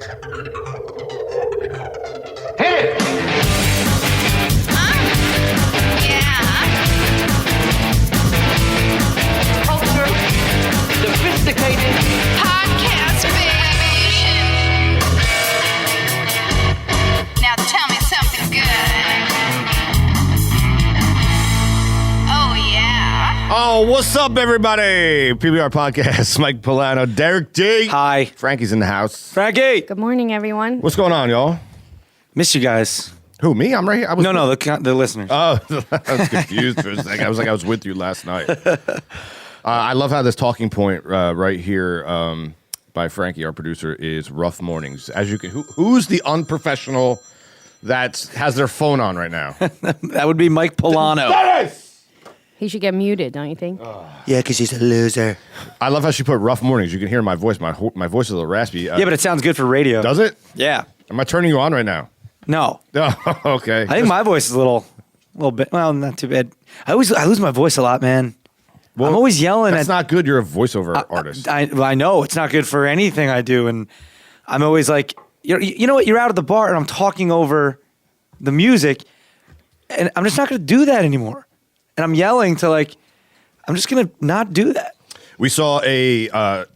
Hit it! Sophisticated podcast, baby. Now tell me something good. Oh, yeah. Oh, what's up, everybody? PBR Podcast, Mike Polano, Derek D. Hi. Frankie's in the house. Frankie. Good morning, everyone. What's going on, y'all? Miss you guys. Who, me? I'm right here. No, the listeners. Oh, I was confused for a second. I was like, I was with you last night. I love how this talking point right here by Frankie, our producer, is rough mornings. As you can, who's the unprofessional that has their phone on right now? That would be Mike Polano. Dennis! He should get muted, don't you think? Yeah, because he's a loser. I love how she put rough mornings. You can hear my voice. My voice is a little raspy. Yeah, but it sounds good for radio. Does it? Yeah. Am I turning you on right now? No. Oh, okay. I think my voice is a little bit, well, not too bad. I lose my voice a lot, man. Well, I'm always yelling. That's not good. You're a voiceover artist. I know. It's not good for anything I do. And I'm always like, you know what? You're out at the bar and I'm talking over the music. And I'm just not going to do that anymore. And I'm yelling to I'm just going to not do that. We saw a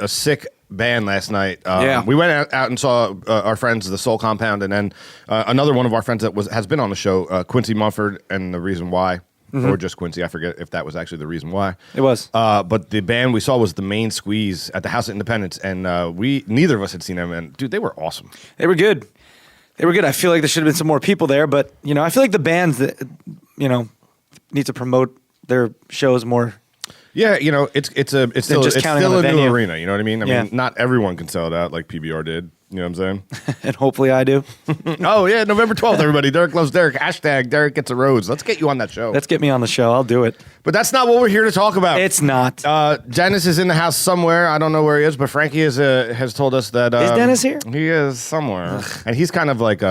sick band last night. Yeah. We went out and saw our friends, the Soul Compound, and then another one of our friends that has been on the show, Quincy Mumford, and The Reason Why, or just Quincy. I forget if that was actually The Reason Why. It was. But the band we saw was The Main Squeeze at the House of Independence, and neither of us had seen them, and dude, they were awesome. They were good. I feel like there should have been some more people there, but I feel like the bands that need to promote their shows more. Yeah, it's still just counting still on a the new venue. arena. You know what I mean? I Yeah. mean, not everyone can sell it out like PBR did. You know what I'm saying? And hopefully I do. Oh yeah, November 12th, everybody. Derek loves Derek. Hashtag Derek gets a rose. Let's get you on that show. Let's get me on the show. I'll do it. But that's not what we're here to talk about. It's not. Dennis is in the house somewhere. I don't know where he is, but Frankie has told us that Is Dennis here? He is somewhere, and he's kind of like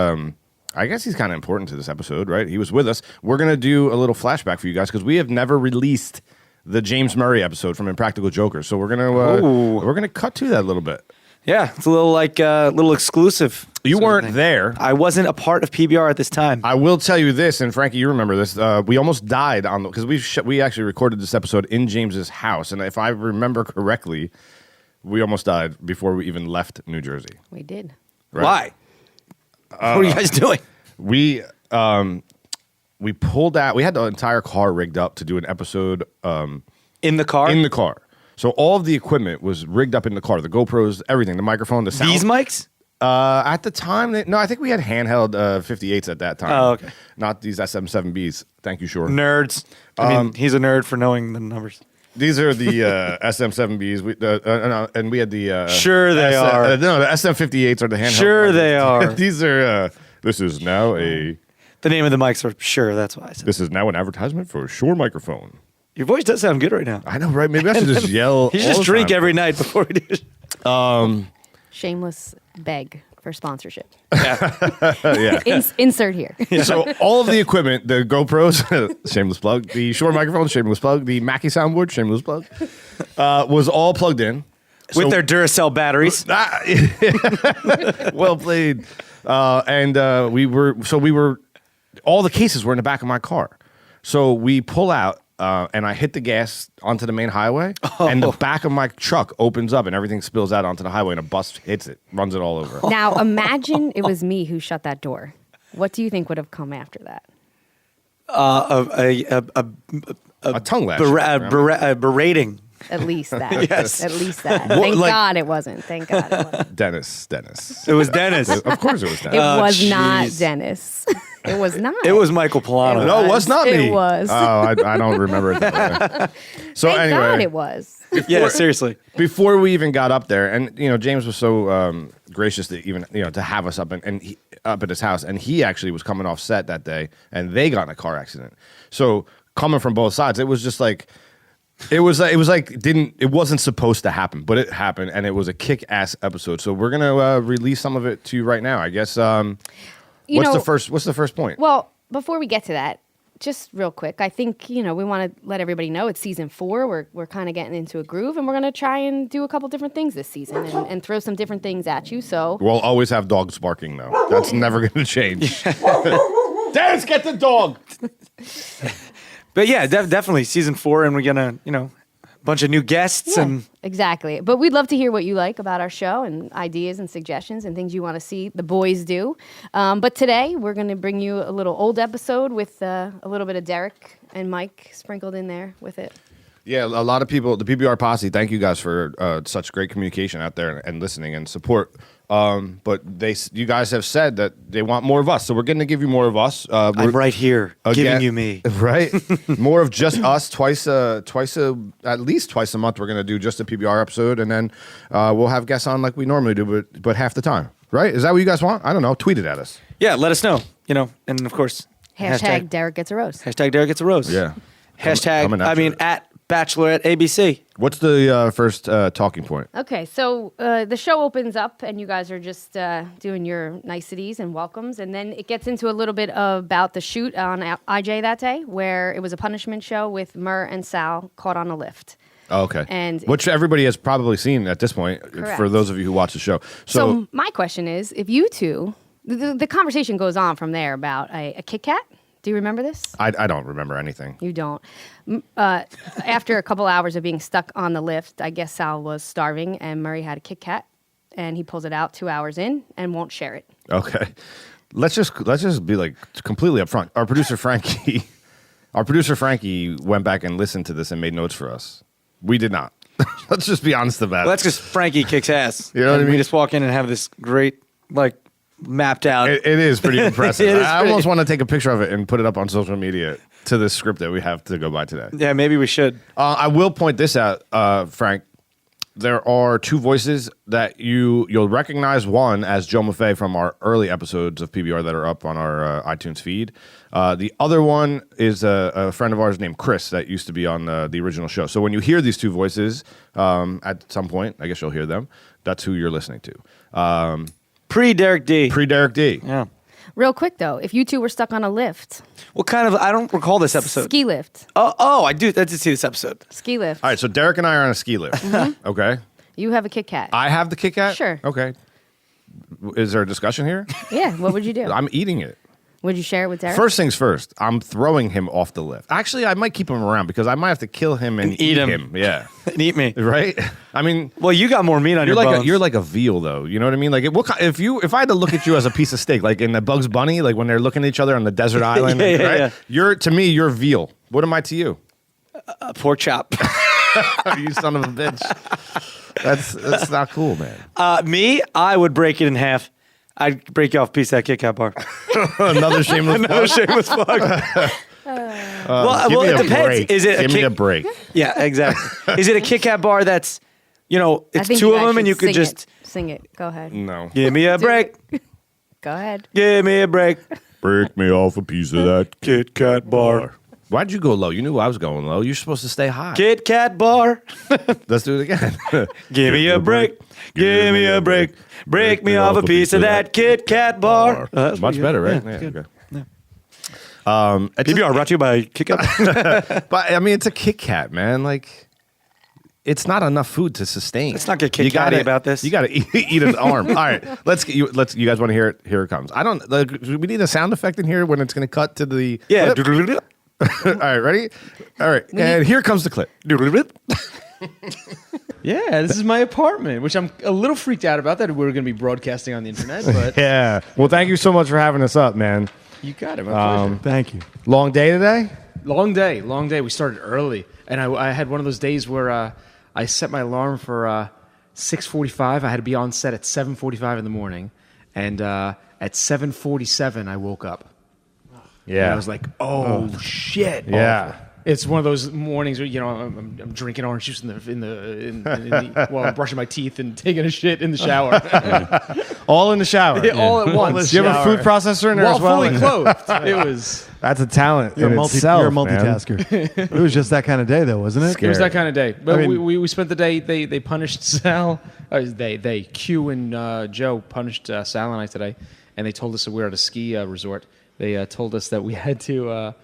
I guess he's kind of important to this episode, right? He was with us. We're gonna do a little flashback for you guys because we have never released the James Murray episode from Impractical Jokers, so we're gonna cut to that a little bit. Yeah, it's a little little exclusive. You weren't there. I wasn't a part of PBR at this time. I will tell you this, and Frankie, you remember this. We almost died on because we actually recorded this episode in James's house, and if I remember correctly, we almost died before we even left New Jersey. We did. Right? Why? What are you guys doing? We pulled out. We had the entire car rigged up to do an episode In the car? in the car. So all of the equipment was rigged up in the car. The GoPros, everything, the microphone, the sound. These mics? At the time, no, I think we had handheld 58s at that time. Oh, okay. Not these SM7Bs. Thank you, Shore. Nerds. I mean, he's a nerd for knowing the numbers. These are the SM7Bs. And we had the... Sure they are. No, the SM58s are the handheld. Sure mics. they are. These are... this is now a... The name of the mics are sure, that's why I said. This is now an advertisement for a Shure microphone. Your voice does sound good right now. I know, right? Maybe I should just yell. You should all just the drink time. every night before we do it. Shameless beg for sponsorship. Yeah. Insert here. So all of the equipment, the GoPros, shameless plug, the Shure microphone, shameless plug, the Mackie soundboard, shameless plug, was all plugged in. With their Duracell batteries. Well played. And we were, all the cases were in the back of my car. So we pull out, and I hit the gas onto the main highway, and the back of my truck opens up, and everything spills out onto the highway, and a bus hits it, runs it all over. Now, imagine it was me who shut that door. What do you think would have come after that? A tongue lash. Berating. At least that. Yes. At least that. Thank God it wasn't. Thank God it wasn't. Dennis. It was Dennis. Of course it was It Dennis. was not jeez. Dennis. It was not. It was Michael Polano. No, it was not me. It was. Oh, I don't remember it that way. So Thank anyway. God it was. Yeah, seriously. Before we even got up there, and James was so gracious to even to have us up up at his house, and he actually was coming off set that day, and they got in a car accident. So coming from both sides, it was just like it wasn't supposed to happen, but it happened, and it was a kick-ass episode. So we're gonna release some of it to you right now, I guess. What's the first point? Well, before we get to that, just real quick, I think, we want to let everybody know it's season 4. We're kind of getting into a groove, and we're going to try and do a couple different things this season and throw some different things at you. So We'll always have dogs barking, though. That's never going to change. Darius, get the dog! But yeah, definitely season 4, and we're gonna, a bunch of new guests and exactly. But we'd love to hear what you like about our show and ideas and suggestions and things you want to see the boys do. But today we're going to bring you a little old episode with a little bit of Derek and Mike sprinkled in there with it. Yeah, a lot of people, the PBR posse, thank you guys for such great communication out there and listening and support. But you guys have said that they want more of us, so we're going to give you more of us. I'm right here giving you me. Right? More of just us at least twice a month. We're going to do just a PBR episode, and then we'll have guests on like we normally do, but half the time. Right? Is that what you guys want? I don't know. Tweet it at us. Yeah, let us know. And of course, Hashtag Derek gets a rose. Hashtag Derek gets a rose. Yeah. Hashtag, at Bachelorette ABC. What's the first talking point? Okay, so the show opens up, and you guys are just doing your niceties and welcomes, and then it gets into a little bit about the shoot on IJ that day, where it was a punishment show with Murr and Sal caught on a lift. Oh, okay. And which everybody has probably seen at this point, Correct. for those of you who watch the show. So my question is, if you two, the conversation goes on from there about a Kit Kat. Do you remember this? I don't remember anything. You don't. After a couple hours of being stuck on the lift, I guess Sal was starving, and Murray had a Kit Kat, and he pulls it out 2 hours in and won't share it. Okay, let's just be like completely upfront. Our producer Franki went back and listened to this and made notes for us. We did not. Let's just be honest about it. Well, that's because Frankie kicks ass. You know what I mean? We just walk in and have this great, mapped out. It is pretty impressive. It is I pretty- almost want to take a picture of it and put it up on social media to this script that we have to go by today. Yeah, maybe we should. I will point this out, Frank. There are 2 voices that you'll recognize. One as Joe Maffei from our early episodes of PBR that are up on our iTunes feed. The other one is a friend of ours named Chris that used to be on the original show. So when you hear these 2 voices at some point, I guess you'll hear them. That's who you're listening to. Pre-Derek D. Pre-Derek D. Yeah. Real quick, though, if you two were stuck on a lift, What kind of? I don't recall this episode. ski lift, I do. I did see this episode. ski lift, All right, so Derek and I are on a ski lift. Okay. you have a Kit Kat. I have the Kit Kat? Sure. Okay. Is there a discussion here? Yeah, what would you do? I'm eating it. Would you share it with Derek? First things first, I'm throwing him off the lift. Actually, I might keep him around because I might have to kill him and eat him. Yeah. And eat me. Right? I mean, Well, you got more meat on your bones. you're like a veal, though. You know what I mean? Like, if I had to look at you as a piece of steak, like in the Bugs Bunny, like when they're looking at each other on the desert island, right? yeah. To me, you're veal. What am I to you? a pork chop. You son of a bitch. That's not cool, man. Me, I would break it in half. I'd break you off a piece of that Kit Kat bar. Another shameless Another shameless plug. Well, it depends. Break. Is it Give me a break. Yeah, exactly. Is it a Kit Kat bar that's, I it's think 2 you of guys them and you should could just sing it. Go ahead. No. give me a Do break. it. Go ahead. Give me a break. Break me off a piece of that Kit Kat bar. Why'd you go low? You knew I was going low. You're supposed to stay high. Kit Kat bar. Let's do it again. Give me a break. Give me a break. Break me off a piece of that Kit Kat bar. That's Much pretty better, good. right? Yeah, good. Okay. PBR brought to you by Kit Kat. But I mean, it's a Kit Kat, man. Like, it's not enough food to sustain. Let's not get Kit You Katty gotta- about this. You got to eat an arm. All right, you guys want to hear it? Here it comes. I don't. We need a sound effect in here when it's going to cut to the. Yeah. clip. All right, ready? All right, and here comes the clip. Yeah, this is my apartment, which I'm a little freaked out about that we're going to be broadcasting on the internet, but Yeah. Well, thank you so much for having us up, man. you got it. My pleasure. Thank you. Long day today. Long day. We started early, and I had one of those days where I set my alarm for 6:45. I had to be on set at 7:45 in the morning, and at 7:47 I woke up. And Yeah. I was like, "Oh shit!" Yeah. It's one of those mornings where I'm drinking orange juice while I'm brushing my teeth and taking a shit in the shower, All in the shower. all at once. Do you have a food processor in there while as well? fully clothed. It was. That's a talent You're, in itself, you're a man. multitasker. It was just that kind of day, though, wasn't it? Scary. It was that kind of day. But I mean- we spent the day. They punished Sal. Q and Joe punished Sal and I today, and they told us that we were at a ski resort. They told us that we had to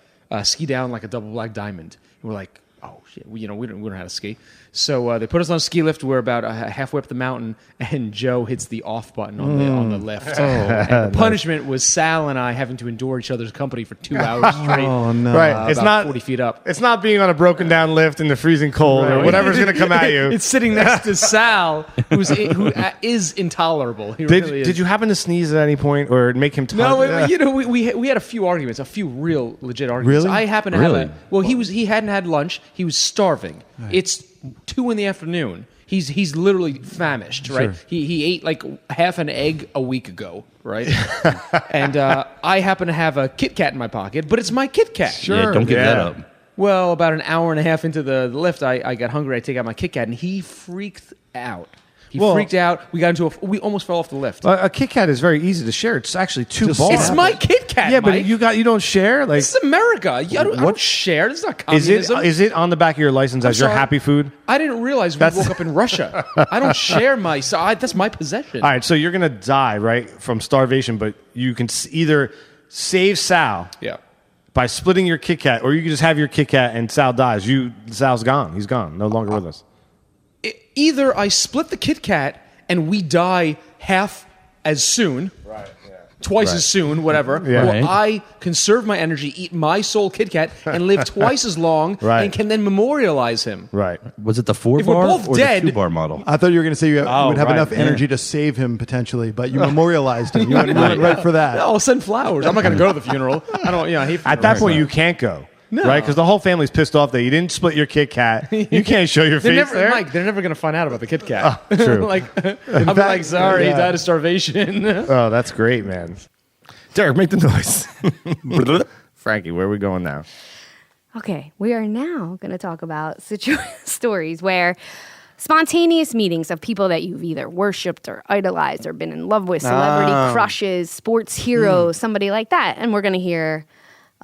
ski down like a double black diamond. And we're like, oh shit, we don't know how to ski. So they put us on a ski lift. We're about halfway up the mountain, and Joe hits the off button on the lift. And the punishment was Sal and I having to endure each other's company for 2 hours straight. Oh no! Right. It's about not 40 feet up. It's not being on a broken down lift in the freezing cold or whatever's going to come at you. It's sitting next to Sal, who is intolerable. He really is. Did you happen to sneeze at any point or make him? No, we had a few arguments, a few real legit arguments. Really? I happen to have he hadn't had lunch. He was starving. Right. It's 2 PM. He's literally famished, right? Sure. He ate like half an egg a week ago, right? And I happen to have a Kit Kat in my pocket, but it's my Kit Kat. Sure. Yeah, don't give that up. Well, about an hour and a half into the lift, I got hungry. I take out my Kit Kat, and he freaked out. He freaked out. We almost fell off the lift. A Kit Kat is very easy to share. It's actually 2 balls. It's my Kit Kat. Yeah, Mike. but you don't share. Like, This is America. I don't share. This is not communism. is it on the back of your license as your sorry. happy food? I didn't realize we woke up in Russia. I don't share that's my possession. All right, so you're gonna die right from starvation, but you can either save Sal, by splitting your Kit Kat, or you can just have your Kit Kat and Sal dies. Sal's gone. He's gone. No longer with us. Either I split the Kit Kat and we die half as soon. Twice as soon, whatever. Yeah. Or I conserve my energy, eat my soul Kit Kat, and live twice as long, and can then memorialize him. Right. Was it the 4 If we're bar both or dead- the 2 bar model? I thought you were going to say you would have right, enough yeah. energy to save him potentially, but you memorialized him. You went right for that. I'll send flowers. I'm not going to go to the funeral. I don't. I hate funerals. At that point, you can't go. No. Right? Because the whole family's pissed off that you didn't split your Kit Kat. You can't show your face there. Mike, they're never going to find out about the Kit Kat. True. I'm like, sorry, he died of starvation. Oh, that's great, man. Derek, make the noise. Frankie, where are we going now? Okay, we are now going to talk about stories where spontaneous meetings of people that you've either worshipped or idolized or been in love with, celebrity crushes, sports heroes, somebody like that. And we're going to hear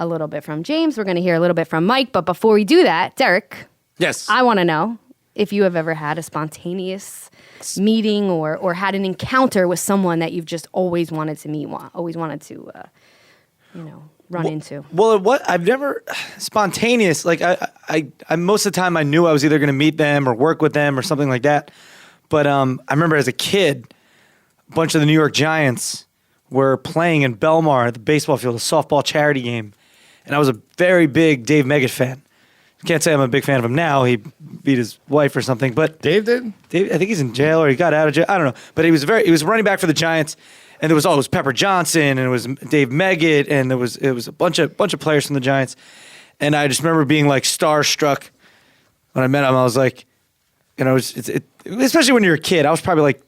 a little bit from James. We're going to hear a little bit from Mike. But before we do that, Derek, Yes. I want to know if you have ever had a spontaneous meeting or had an encounter with someone that you've just always wanted to meet, always wanted to, run into. Well, I've never spontaneous. Like I most of the time I knew I was either going to meet them or work with them or something like that. But I remember as a kid, a bunch of the New York Giants were playing in Belmar at the baseball field, a softball charity game, and I was a very big Dave Meggett fan. Can't say I'm a big fan of him now. He beat his wife or something, but Dave did? Dave, I think he's in jail or he got out of jail. I don't know, but he was running back for the Giants. And there was it was Pepper Johnson, and it was Dave Meggett, and it was a bunch of players from the Giants. And I just remember being like starstruck when I met him. I was like, especially when you're a kid. I was probably like,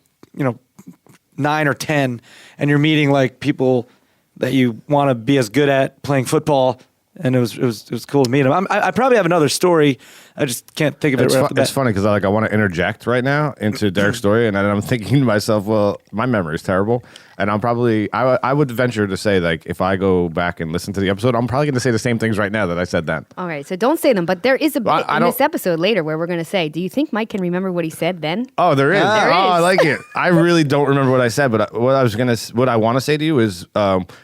9 or 10, and you're meeting like people that you want to be as good at playing football. And it was cool to meet him. I probably have another story. I just can't think of it right off the bat. It's funny because I want to interject right now into Derek's story, and then I'm thinking to myself, well, my memory is terrible, and I would venture to say, like, if I go back and listen to the episode, I'm probably going to say the same things right now that I said then. All right, so don't say them, but there is a bit in this episode later where we're going to say, do you think Mike can remember what he said then? Oh, there is. There is. I like it. I really don't remember what I said, but what I want to say to you is,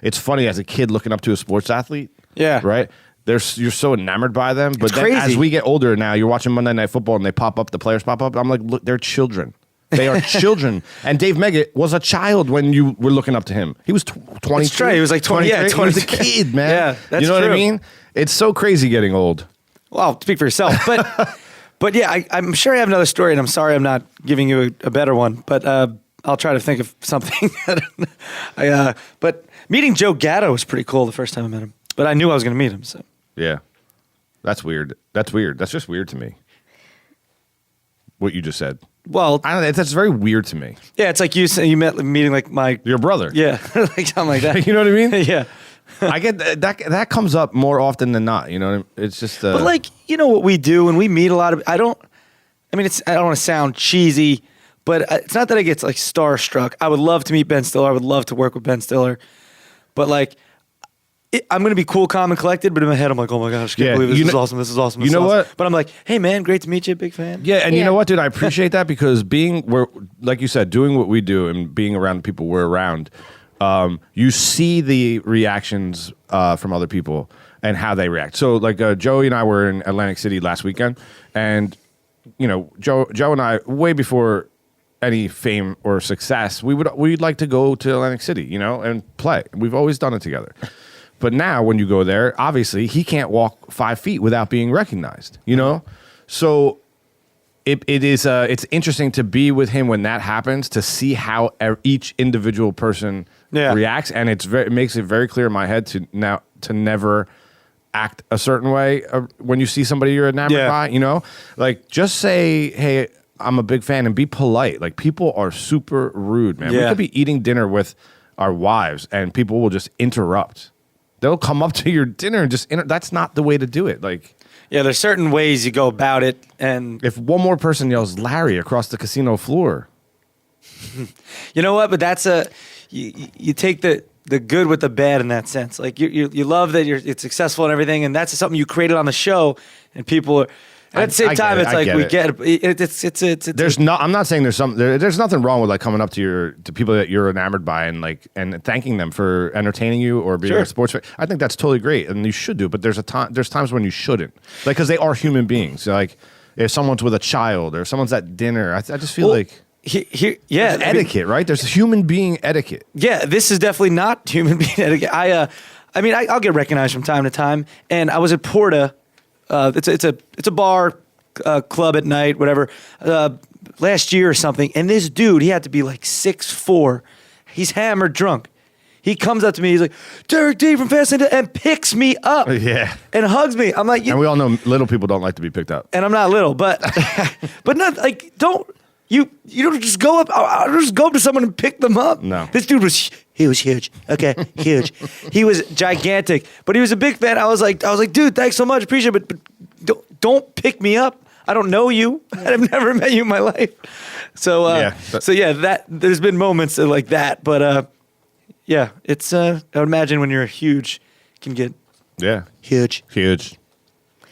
it's funny as a kid looking up to a sports athlete. Yeah. Right. You're so enamored by them, but then crazy. as we get older now, you're watching Monday Night Football and the players pop up. I'm like, look, they're children. They are children. And Dave Meggett was a child when you were looking up to him. He was 22. That's right. He was like 20. Yeah, 20. He was a kid, man. Yeah, that's you know what I true. mean? It's so crazy getting old. Well, speak for yourself. But yeah, I'm sure I have another story, and I'm sorry I'm not giving you a better one. But I'll try to think of something. But meeting Joe Gatto was pretty cool the first time I met him. But I knew I was going to meet him. So Yeah. That's weird. That's just weird to me. What you just said. well, I don't know. That's very weird to me. yeah, it's like you met meeting like my Your brother. yeah, like something like that. You know what I mean? Yeah. I get that comes up more often than not. You know what I mean? It's just. But like, what we do and we meet a lot of, I don't want to sound cheesy, but it's not that I get like starstruck. I would love to meet Ben Stiller. I would love to work with Ben Stiller. But like, I'm going to be cool, calm, and collected, but in my head, I'm like, oh my gosh, I can't believe this is awesome. This is awesome. You know what? But I'm like, hey man, great to meet you, big fan. Yeah, and you Yeah. know what, dude? I appreciate that because we're like you said, doing what we do and being around the people we're around, you see the reactions from other people. and how they react. So like Joey and I were in Atlantic City last weekend, and Joe and I, way before any fame or success, we'd like to go to Atlantic City, and play. We've always done it together. But now when you go there, obviously he can't walk 5 feet without being recognized, So it's interesting to be with him when that happens, to see how each individual person reacts, and it makes it very clear in my head to never act a certain way when you see somebody you're enamored by. Like just say, hey, I'm a big fan, and be polite. Like people are super rude, man. We could be eating dinner with our wives, and people will just interrupt. They'll come up to your dinner and just that's not the way to do it. Like. Yeah, there's certain ways you go about it, and if one more person yells Larry across the casino floor, you know what? But that's you take the good with the bad in that sense. Like you love that it's successful and everything, and that's something you created on the show, and people are. At the same time, it's like we get it. It's. I'm not saying there's nothing wrong with like coming up to people that you're enamored by and thanking them for entertaining you or being a sports fan. I think that's totally great, and you should do. But there's times when you shouldn't, like because they are human beings. So, like if someone's with a child or somene's at dinner, I just feel like. There's etiquette, right? There's human being etiquette. Yeah, this is definitely not human being etiquette. I'll get recognized from time to time, and I was at Porta. It's a bar, club at night, whatever. Last year or something, and this dude, he had to be like 6'4". He's hammered drunk. He comes up to me, he's like, Derek D from Fast and picks me up. Yeah. And hugs me. I'm like, and we all know little people don't like to be picked up. And I'm not little, but not like you don't just go up. I'll just go up to someone and pick them up. No. This dude was huge. Okay, huge. He was gigantic, but he was a big fan. I was like, dude, thanks so much, appreciate it, but don't pick me up. I don't know you. I've never met you in my life. So that there's been moments like that, but it's I would imagine when you're huge, it can get huge. It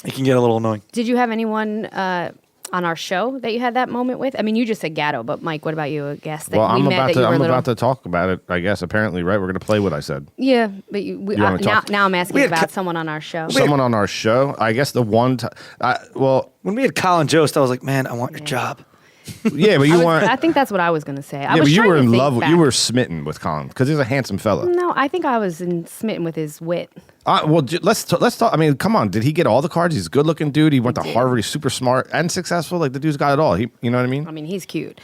can get a little annoying. Did you have anyone on our show that you had that moment with? I mean, you just said Gatto, but Mike, what about you? A guest that I'm met about to talk about it, I guess, apparently, right? We're going to play what I said. Yeah, but now I'm asking about someone on our show. Someone on our show? I guess the one when we had Colin Jost, I was like, man, I want your job. Yeah, but I think that's what I was going to say. But you were in love. You were smitten with Colin because he's a handsome fella. No, I think I was smitten with his wit. Let's talk. I mean, come on. Did he get all the cards? He's a good-looking dude. He went to Harvard. He's super smart and successful. Like the dude's got it all. You know what I mean? I mean, he's cute,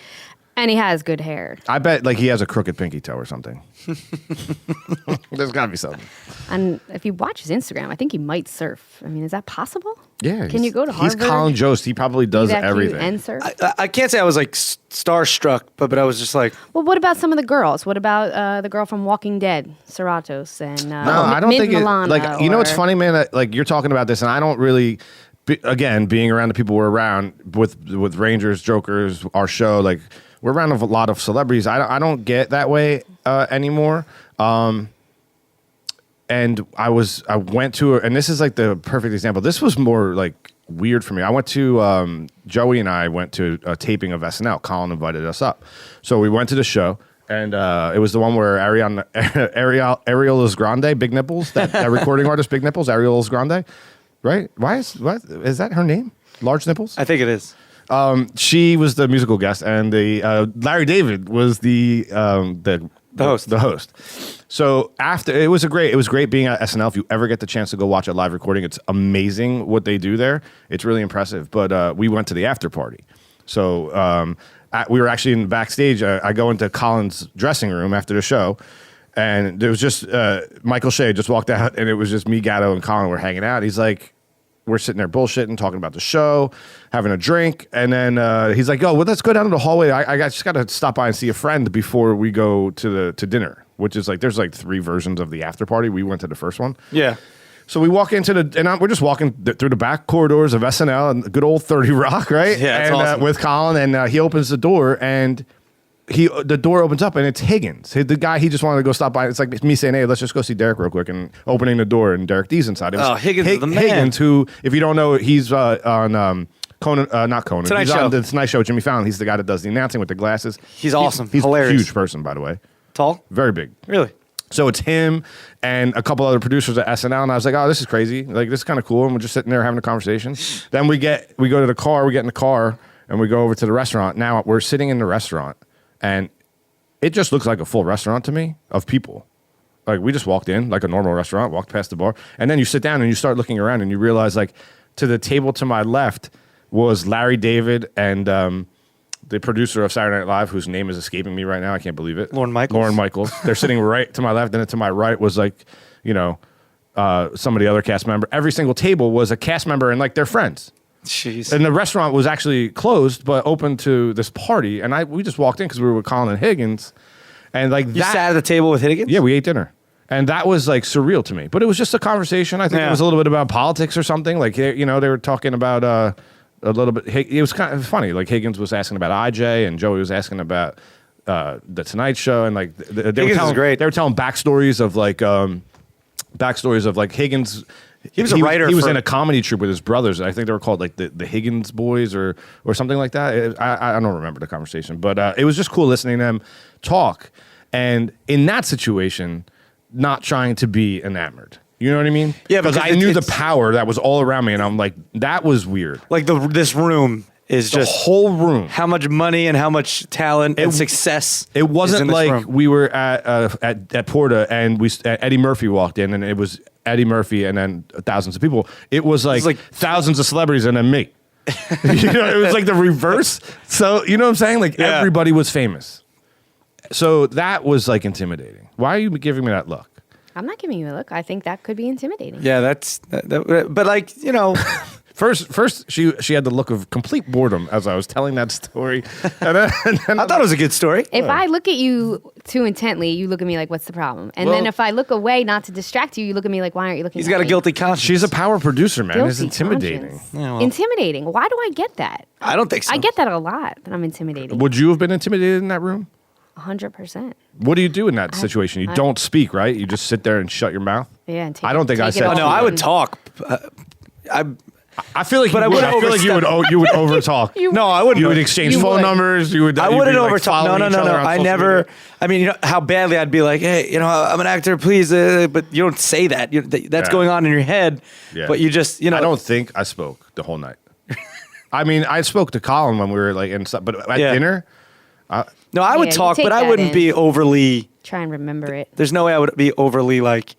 and he has good hair. I bet he has a crooked pinky toe or something. There's got to be something. And if you watch his Instagram, I think he might surf. I mean, is that possible? Yeah. Can you go to Harvard? He's Colin Jost. He probably does everything. And surf? I can't say I was like starstruck, but I was just like. Well, what about some of the girls? What about the girl from Walking Dead, Seratos, and no, I don't Mint think Milano, like you know what's funny, man? Like you're talking about this, and I don't really. Again, being around the people we're around with Rangers, Jokers, our show, like we're around a lot of celebrities. I don't get that way anymore. And I went to, and this is like the perfect example. This was more like weird for me. I went to, Joey and I went to a taping of SNL. Colin invited us up. So we went to the show, and it was the one where Ariela's Grande, Big Nipples, that recording artist, Big Nipples, Ariela's Grande, right? Is that her name? Large Nipples? I think it is. She was the musical guest, and the Larry David was the host. The host. So after it was great being at SNL. If you ever get the chance to go watch a live recording, it's amazing what they do there. It's really impressive. But we went to the after party. So we were actually in backstage. I go into Colin's dressing room after the show, and there was just Michael Shea just walked out, and it was just me, Gatto, and Colin were hanging out. He's like, we're sitting there bullshitting, talking about the show, having a drink, and then he's like, "Oh, well, let's go down to the hallway. I just got to stop by and see a friend before we go to dinner." Which is like, there's like 3 versions of the after party. We went to the first one. Yeah. So we walk into we're just walking through the back corridors of SNL and good old 30 Rock, right? Yeah, that's and awesome. With Colin, and he opens the door, and the door opens up, and it's Higgins, the guy he just wanted to go stop by. It's like me saying, "Hey, let's just go see Derek real quick," and opening the door, and Derek D's inside. Higgins is the man. Higgins, who, if you don't know, he's on Conan, not Conan. Tonight he's Show. on the Tonight Show. Jimmy Fallon. He's the guy that does the announcing with the glasses. He's awesome. He's Hilarious. a huge person, by the way. Tall? Very big. Really? So it's him and a couple other producers at SNL, and I was like, oh, this is crazy. Like, this is kind of cool. And we're just sitting there having a conversation. Then we go to the car, we get in the car, and we go over to the restaurant. Now we're sitting in the restaurant, and it just looks like a full restaurant to me of people. Like, we just walked in like a normal restaurant, walked past the bar, and then you sit down and you start looking around and you realize, like, to the table to my left was Larry David and the producer of Saturday Night Live, whose name is escaping me right now. I can't believe it. Lorne Michaels. Lorne Michaels. They're sitting right to my left, and then to my right was, like, you know, some of the other cast member. Every single table was a cast member and, like, their friends. Jeez. And the restaurant was actually closed, but open to this party. And we just walked in because we were with Colin and Higgins. And, like, You sat at the table with Higgins? Yeah, we ate dinner. And that was, like, surreal to me. But it was just a conversation. I think it was a little bit about politics or something. Like, you know, they were talking about a little bit. It was kind of funny. Like, Higgins was asking about IJ, and Joey was asking about the Tonight Show. And, like, they were telling, great. They were telling backstories of, like, Higgins. He was a writer. He was in a comedy troupe with his brothers. I think they were called, like, the Higgins Boys or something like that. I don't remember the conversation. But it was just cool listening to them talk. And in that situation, not trying to be enamored. You know what I mean? Yeah, because I knew the power that was all around me, and I'm like, that was weird. Like, this room is The just whole room. how much money and how much talent and success. It wasn't is in this like room. we were at Porta and Eddie Murphy walked in, and it was Eddie Murphy and then thousands of people. It was like thousands of celebrities and then me. You know, it was like the reverse. So, you know what I'm saying? Like, everybody was famous. So that was, like, intimidating. Why are you giving me that look? I'm not giving you a look. I think that could be intimidating. Yeah, but, like, you know. First, she had the look of complete boredom as I was telling that story. And then I thought it was a good story. If I look at you too intently, you look at me like, what's the problem? And then if I look away not to distract you, you look at me like, why aren't you looking He's at got a me? guilty conscience. she's a power producer, man. It's Guilty intimidating. conscience. Yeah, well. Intimidating. Why do I get that? I don't think so. I get that a lot, that I'm intimidating. Would you have been intimidated in that room? 100%. What do you do in that situation? You don't speak, right? You just sit there and shut your mouth? Yeah, and take I don't think I take it said all Oh, no, that. I would in. talk. I feel like But you I would. wouldn't I feel like you would over talk. No, I wouldn't. You would exchange You phone would. numbers. You would. I you'd wouldn't be, like, overtalk. following No. each other on I social never. media. I mean, you know how badly I'd be like, hey, you know, I'm an actor, please. But you don't say that. That's Yeah. going on in your head. Yeah. But you just, you know. I don't think I spoke the whole night. I mean, I spoke to Colin when we were like in, but at dinner. No, I would Yeah, you talk, take but I that wouldn't in. be overly. Try and remember it. There's no way I would be overly like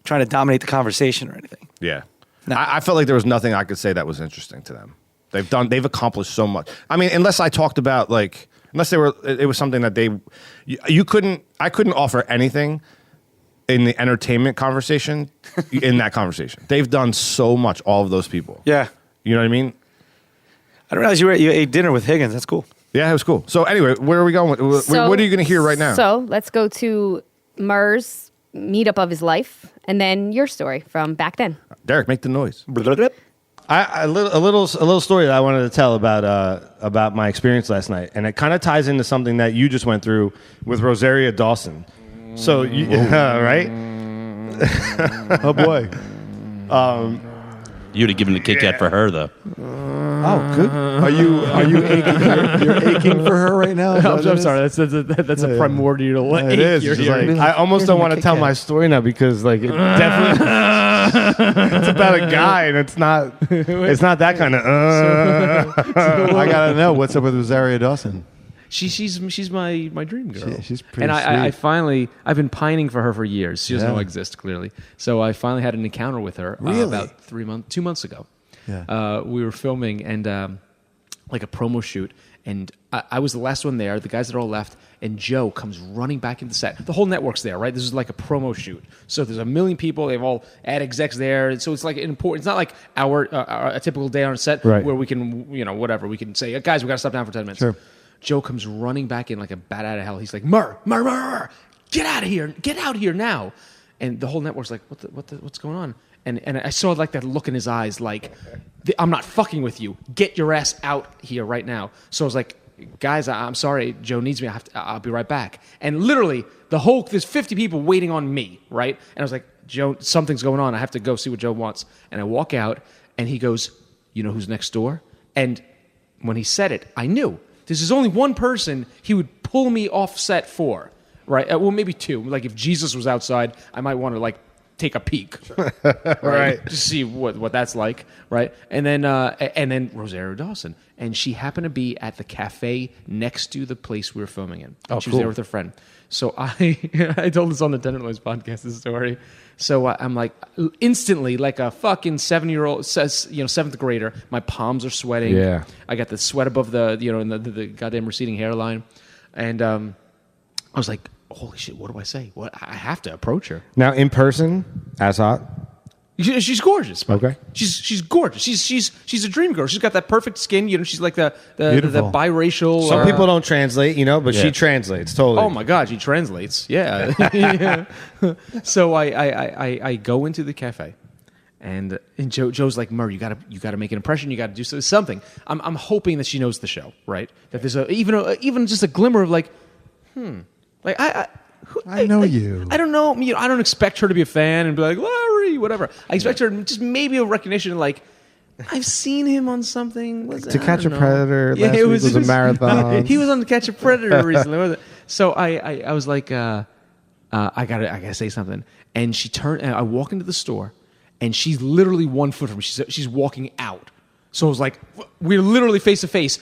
trying to dominate the conversation or anything. Yeah. No. I felt like there was nothing I could say that was interesting to them. They've accomplished so much. I mean, unless I talked about, like, unless it was something that I couldn't offer anything in the entertainment conversation in that conversation. They've done so much, all of those people. Yeah. You know what I mean? I didn't realize you ate dinner with Higgins. That's cool. Yeah, it was cool. So anyway, where are we going? What are you going to hear right now? So let's go to Murr's meetup of his life, and then your story from back then. Derek, make the noise. A little story that I wanted to tell about my experience last night, and it kind of ties into something that you just went through with Rosaria Dawson. So, right? Oh boy. You'd have given a Kit Kat for her, though. Oh, good. Are you aching? You're aching for her right now? I'm sorry. That's a primordial. It is. You're It's just hearing. I almost don't want to tell my story now because, like, it definitely it's about a guy, and it's not that kind of. I gotta know what's up with Rosaria Dawson. She's my dream girl. She's pretty and I sweet. finally, I've been pining for her for years. She doesn't Yeah. know I exist, clearly. So I finally had an encounter with her Really? about 2 months ago. Yeah. We were filming and like a promo shoot, and I was the last one there. The guys that are all left, and Joe comes running back into the set. The whole network's there, right? This is like a promo shoot. So there's a million people. They have all ad execs there. So it's like important. It's not like a typical day on a set Right. where we can, whatever. We can say, guys, we got to stop down for 10 minutes. Sure. Joe comes running back in like a bat out of hell. He's like, Mur, get out of here. Get out of here now. And the whole network's like, what's going on? And I saw like that look in his eyes, like, I'm not fucking with you. Get your ass out here right now. So I was like, guys, I'm sorry. Joe needs me. I'll be right back. And literally there's 50 people waiting on me, right? And I was like, Joe, something's going on. I have to go see what Joe wants. And I walk out and he goes, you know who's next door? And when he said it, I knew. This is only one person he would pull me off set for. right? Well, maybe 2. Like if Jesus was outside, I might want to like take a peek, Right. to see what that's like, right? And then Rosario Dawson, and she happened to be at the cafe next to the place we were filming in. Oh, She was there with her friend. So I told this on the Tender Noise podcast, this story. So I'm like, instantly, like a fucking 7-year-old, says, 7th grader, my palms are sweating. Yeah. I got the sweat above the, in the goddamn receding hairline. And I was like, holy shit, what do I say? What, I have to approach her. Now, in person, as hot. She's gorgeous. Mike. Okay. She's gorgeous. She's a dream girl. She's got that perfect skin. She's like the Beautiful. biracial. Some people don't translate, but she translates totally. Oh my God, she translates. Yeah. Yeah. So I go into the cafe, and Joe's like, Murray, you gotta make an impression. You gotta do something. I'm hoping that she knows the show, right? That there's even just a glimmer of like, like I know you. I don't know. I don't expect her to be a fan and be like, Larry, whatever. I expect her just maybe a recognition, like, I've seen him on something. To Catch a Predator. Last week was a marathon. He was on To Catch a Predator recently, wasn't it? So I was like, I gotta say something. And she turned, and I walk into the store, and she's literally 1 foot from me. She's walking out. So I was like, we're literally face to face.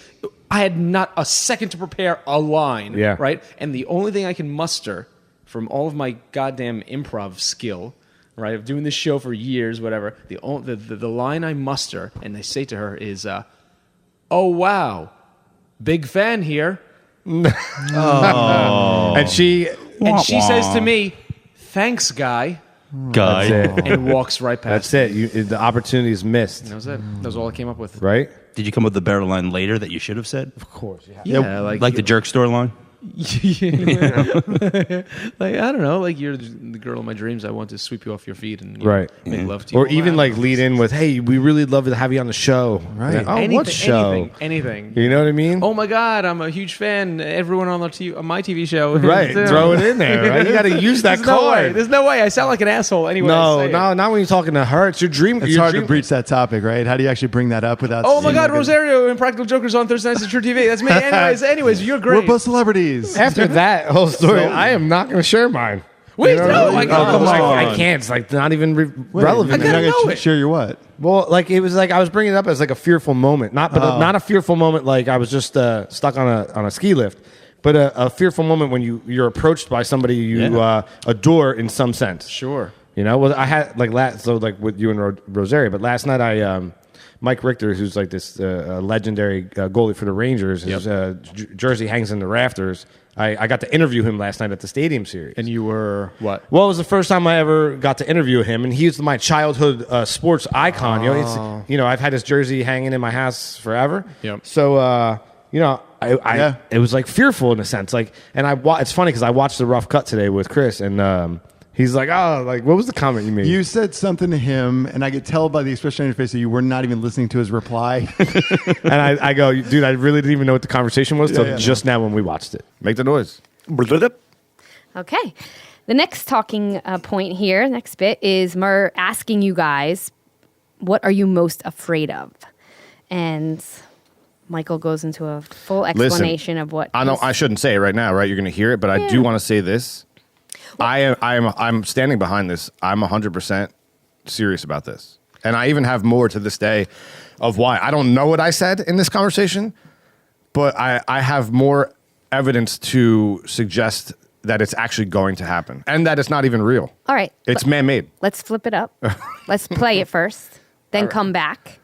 I had not a second to prepare a line, right? And the only thing I can muster from all of my goddamn improv skill, right, of doing this show for years, whatever, the line I muster and I say to her is, "Oh wow, big fan here." Oh. And she says to me, "Thanks, guy." That's it. And walks right past. That's it. The opportunity is missed. That was it. That was all I came up with. Right? Did you come up with the better line later that you should have said? Of course. Yeah, like the jerk store line? Like, I don't know, like you're the girl of my dreams. I want to sweep you off your feet and make love to you. Or even like lead in with, "Hey, we really love to have you on the show." Right. Like, oh, what show? Anything. You know what I mean? Oh my God, I'm a huge fan. Everyone on my TV show. Right. Throw it in there. Right? You got to use that card. There's no way. I sound like an asshole anyway. No, not when you're talking to her. It's your dream. It's hard to breach that topic, right? How do you actually bring that up without? Oh my God, like Rosario, Impractical Jokers on Thursday nights at truTV. That's me. Anyways, you're great. We're both celebrities. After that whole story, I am not going to share mine. Wait, You know no, what I mean? come on. I can't. It's like not even relevant. I gotta You're not know gonna it. share your what? Well, like it was like I was bringing it up as like a fearful moment, not a fearful moment like I was just stuck on a ski lift, but a fearful moment when you're approached by somebody you adore in some sense. Sure. Well, I had like with you and Rosario, but last night Mike Richter, who's like this legendary goalie for the Rangers, his jersey hangs in the rafters. I got to interview him last night at the Stadium Series. And you were what? Well, it was the first time I ever got to interview him, and he's my childhood sports icon. I've had his jersey hanging in my house forever. Yep. So, it was like fearful in a sense. Like, and it's funny because I watched the Rough Cut today with Chris, and he's like, what was the comment you made? You said something to him, and I could tell by the expression on your face that you were not even listening to his reply. And I go, dude, I really didn't even know what the conversation was till just now when we watched it. Make the noise. Okay. The next talking point here, next bit, is Mur asking you guys, what are you most afraid of? And Michael goes into a full explanation of what. I know I shouldn't say it right now, right? You're going to hear it, but I do want to say this. I'm standing behind this. I'm 100% serious about this. And I even have more to this day of why. I don't know what I said in this conversation, but I have more evidence to suggest that it's actually going to happen and that it's not even real. All right. It's man-made. Let's flip it up. Let's play it first, then come back,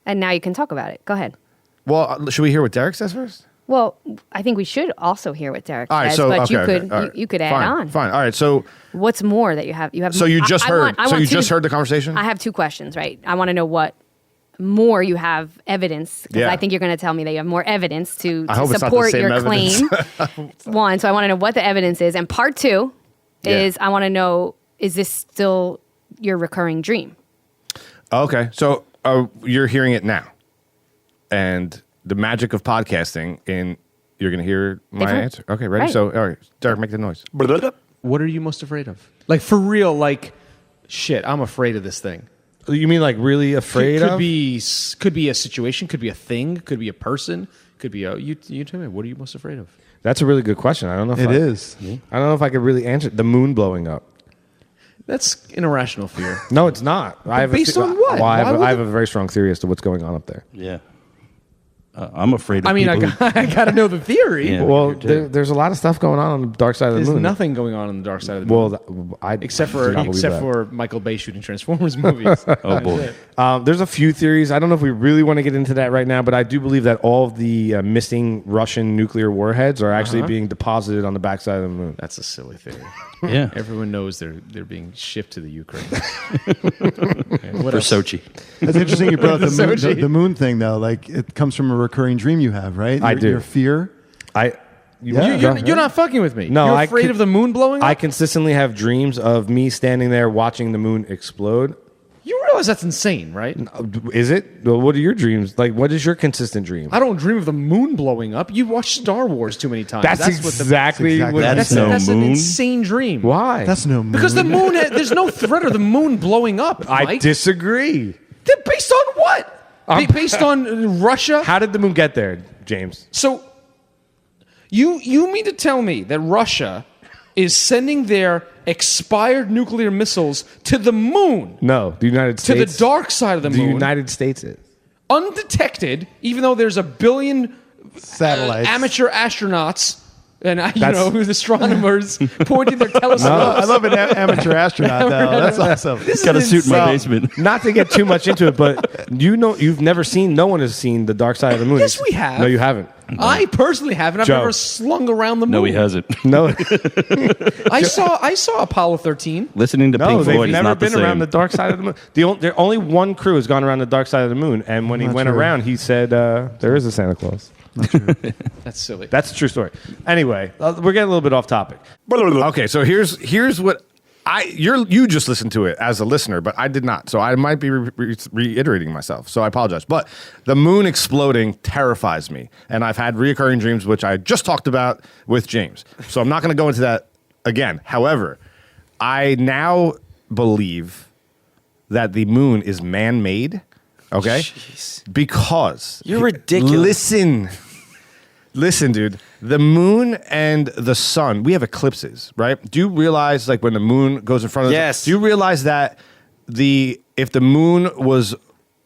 and now you can talk about it. Go ahead. Well, should we hear what Derek says first? Well, I think we should also hear what Derek All right, says, so, but okay. you could add Fine, on. Fine. All right. So what's more that you have? So you just heard. I So want you two- just heard the conversation? I have two questions, right? I want to know what more you have evidence, because I think you're going to tell me that you have more evidence to I hope it's not the support same your evidence. claim. One, so I want to know what the evidence is, and part two is I want to know, is this still your recurring dream? Okay. So you're hearing it now, and the magic of podcasting you're going to hear my answer. Okay, ready? Right. So, all right, Derek, make the noise. What are you most afraid of? Like, for real, like, shit, I'm afraid of this thing. You mean like really afraid could of? Could be a situation, could be a thing, could be a person, could be you tell me, what are you most afraid of? That's a really good question. I don't know if It is. I don't know if I could really answer it. The moon blowing up. That's an irrational fear. No, it's not. based on what? Well, I Why have a very strong theory as to what's going on up there. Yeah. I'm afraid of I mean, people who- I got to know the theory. Yeah. Well, me too. there's a lot of stuff going on the dark side of There's the moon. nothing going on the dark side of the moon. Well, I except do not believe that. for Michael Bay shooting Transformers movies. Oh, boy. There's a few theories. I don't know if we really want to get into that right now, but I do believe that all of the missing Russian nuclear warheads are actually being deposited on the backside of the moon. That's a silly theory. Yeah. Everyone knows they're being shipped to the Ukraine. For Sochi. That's interesting you brought up So the cheap. moon thing, though. Like, it comes from a recurring dream you have, right? I do. Your fear. You're not fucking with me. No, you're I afraid could- of the moon blowing up? I consistently have dreams of me standing there watching the moon explode. You realize that's insane, right? Is it? Well, what are your dreams? Like, what is your consistent dream? I don't dream of the moon blowing up. You watch Star Wars too many times. That's exactly exactly- what That's That's no an moon. insane dream. Why? That's no moon. Because the moon, there's no threat of the moon blowing up. I Mike. disagree. Based on what? Based on Russia? How did the moon get there, James? So, you mean to tell me that Russia is sending their expired nuclear missiles to the moon, No, the United to States. the dark side of the The moon, United States is. undetected, even though there's a billion Satellites. amateur astronauts and That's- astronomers pointing their telescopes. I love an amateur astronaut, though. That's awesome. This Got a is suit in my insane. basement. Not to get too much into it, but you've never seen. No one has seen the dark side of the moon. Yes, we have. No, you haven't. I personally haven't. I've Joe. never slung around the moon. No, he hasn't. No, I saw Apollo 13. Listening to no, Pink they've Floyd is never not the been same. around the dark side of the moon. Only one crew has gone around the dark side of the moon, and when he Not went true. around, he said, "There is a Santa Claus." That's silly. That's a true story. Anyway, we're getting a little bit off topic. Okay, so here's what you just listened to it as a listener, but I did not. So I might be reiterating myself. So I apologize. But the moon exploding terrifies me, and I've had reoccurring dreams, which I just talked about with James. So I'm not going to go into that again. However, I now believe that the moon is man-made. Okay, Jeez. because You're ridiculous. Listen, dude. The moon and the sun, we have eclipses, right? Do you realize, like, when the moon goes in front of Yes. do you realize that if the moon was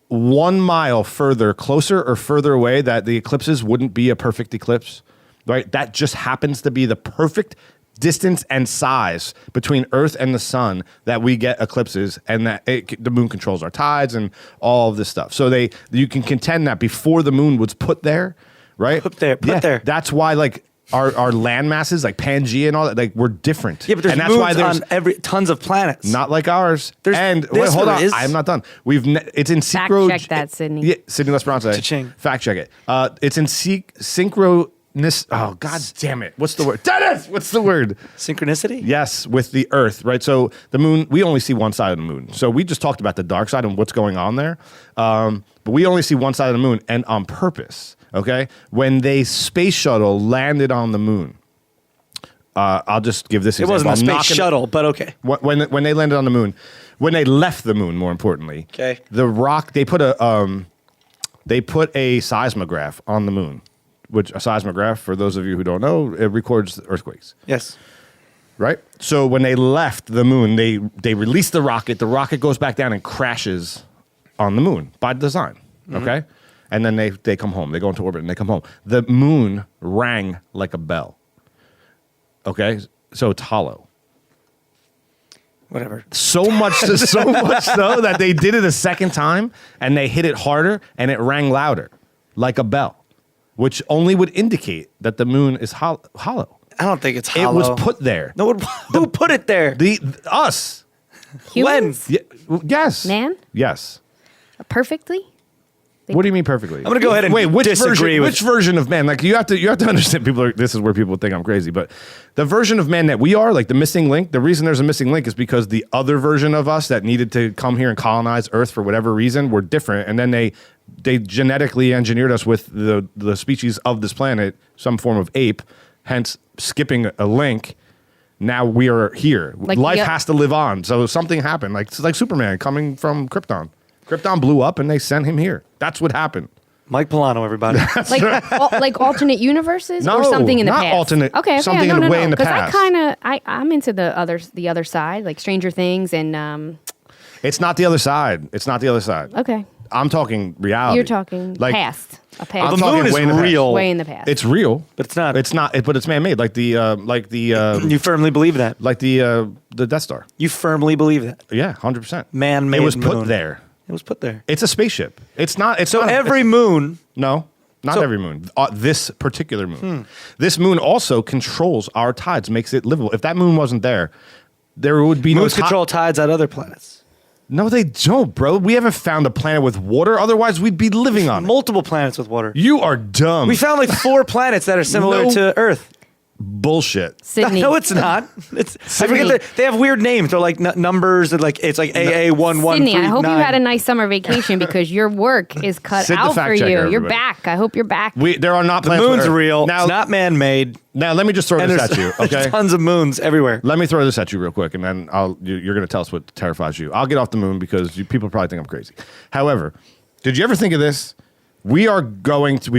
1 mile closer or further away, that the eclipses wouldn't be a perfect eclipse, right? That just happens to be the perfect distance and size between Earth and the sun that we get eclipses, and that the moon controls our tides and all of this stuff. So you can contend that before the moon was put there, right? Put there. That's why, like, our land masses, like Pangea and all that, like, we're different. Yeah, but there's and that's moons why there's on tons of planets. not like ours. There's- Wait, yes, hold there on. is. I'm not done. It's in Fact synchro. check that, Sydney. Yeah, Sydney Lesperance. Cha-ching. Fact check it. It's in synchronous. Oh, god damn it! What's the word? Dennis, what's the word? Synchronicity? Yes, with the Earth, right? So the moon, we only see one side of the moon. So we just talked about the dark side and what's going on there, but we only see one side of the moon, and on purpose. Okay, when they space shuttle landed on the moon, I'll just give this. It wasn't a example. I'm space not gonna- shuttle, but okay. when they landed on the moon, when they left the moon, more importantly, Okay. the rock they put a seismograph on the moon, which a seismograph, for those of you who don't know, it records earthquakes, Yes. right? So when they left the moon, they released the rocket. The rocket goes back down and crashes on the moon by design. Okay, and then they come home. They go into orbit and they come home. The moon rang like a bell. Okay, so it's hollow. Whatever. So much so that they did it a second time and they hit it harder and it rang louder, like a bell, which only would indicate that the moon is hollow. I don't think it's It hollow. was put there. No, who put it there? Us. Humans? Yes. Man? Yes. Perfectly? What do you mean perfectly? I'm gonna go ahead and wait. Which disagree with- which version of man? Like you have to understand. This is where people think I'm crazy. But the version of man that we are, like the missing link. The reason there's a missing link is because the other version of us that needed to come here and colonize Earth for whatever reason were different, and then they genetically engineered us with the species of this planet, some form of ape. Hence, skipping a link. Now we are here. Like Life the- has to live on. So something happened. Like Superman coming from Krypton. Krypton blew up and they sent him here. That's what happened. Mike Polano, everybody. like alternate universes No, or something in the not past? alternate, Okay, something in the way in the past. Because I'm into the other side, like Stranger Things and It's not the other side. It's not the other side. okay. I'm talking reality. You're talking past. A past. I'm The talking moon is way in the past. real. way in the past. It's real, But it's not. It's not. But it's man-made, like the You firmly believe that. the Death Star. You firmly believe that. Yeah, 100%. Man-made It was put moon. there. It was put there. It's a spaceship. It's not. It's So not, every moon. no, not So- every moon. This particular moon. This moon also controls our tides, makes it livable. If that moon wasn't there, there would be Moons no control tides on other planets. No, they don't, bro. We haven't found a planet with water. Otherwise, we'd be living on it. Multiple planets with water. You are dumb. We found like 4 planets that are similar No. to Earth. bullshit. Sydney. No, it's not. It's I forget Sydney. that they have weird names. They're like numbers. That like it's like AA1139. Sydney, I hope you had a nice summer vacation because your work is cut Sid the out fact for you. checker, You're everybody. back. I hope you're back. There are not The planets. moon's with Earth. real. Now, It's not man-made. now let me just throw And this there's, at you. there's Okay. tons of moons everywhere. Let me throw this at you real quick, and then you're going to tell us what terrifies you. I'll get off the moon because people probably think I'm crazy. However, did you ever think of this? We've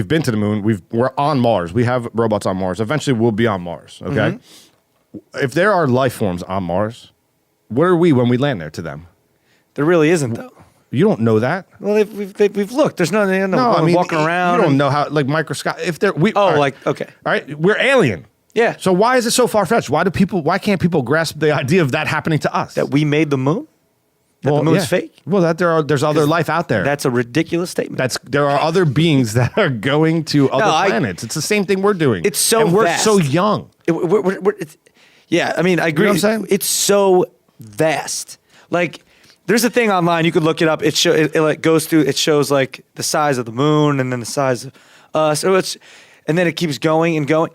been to the moon. We're on Mars. We have robots on Mars. Eventually, we'll be on Mars. Okay. If there are life forms on Mars, what are we when we land there to them? There really isn't though. You don't know that. Well, we've looked. There's no walking around. You don't and- know how microscopic. If they're Oh, all right. like okay. All right, we're alien. Yeah. So why is it so far fetched? Why can't people grasp the idea of that happening to us? That we made the moon. That the moon's fake. Well, there's other life out there. That's a ridiculous statement. There are other beings that are going to other I- planets. It's the same thing we're doing. It's so and we're vast. so young. Yeah, I mean, I agree. know what I'm saying? It's so vast. Like, there's a thing online. You could look it up. It like goes through. It shows like the size of the moon and then the size of us. And then it keeps going and going.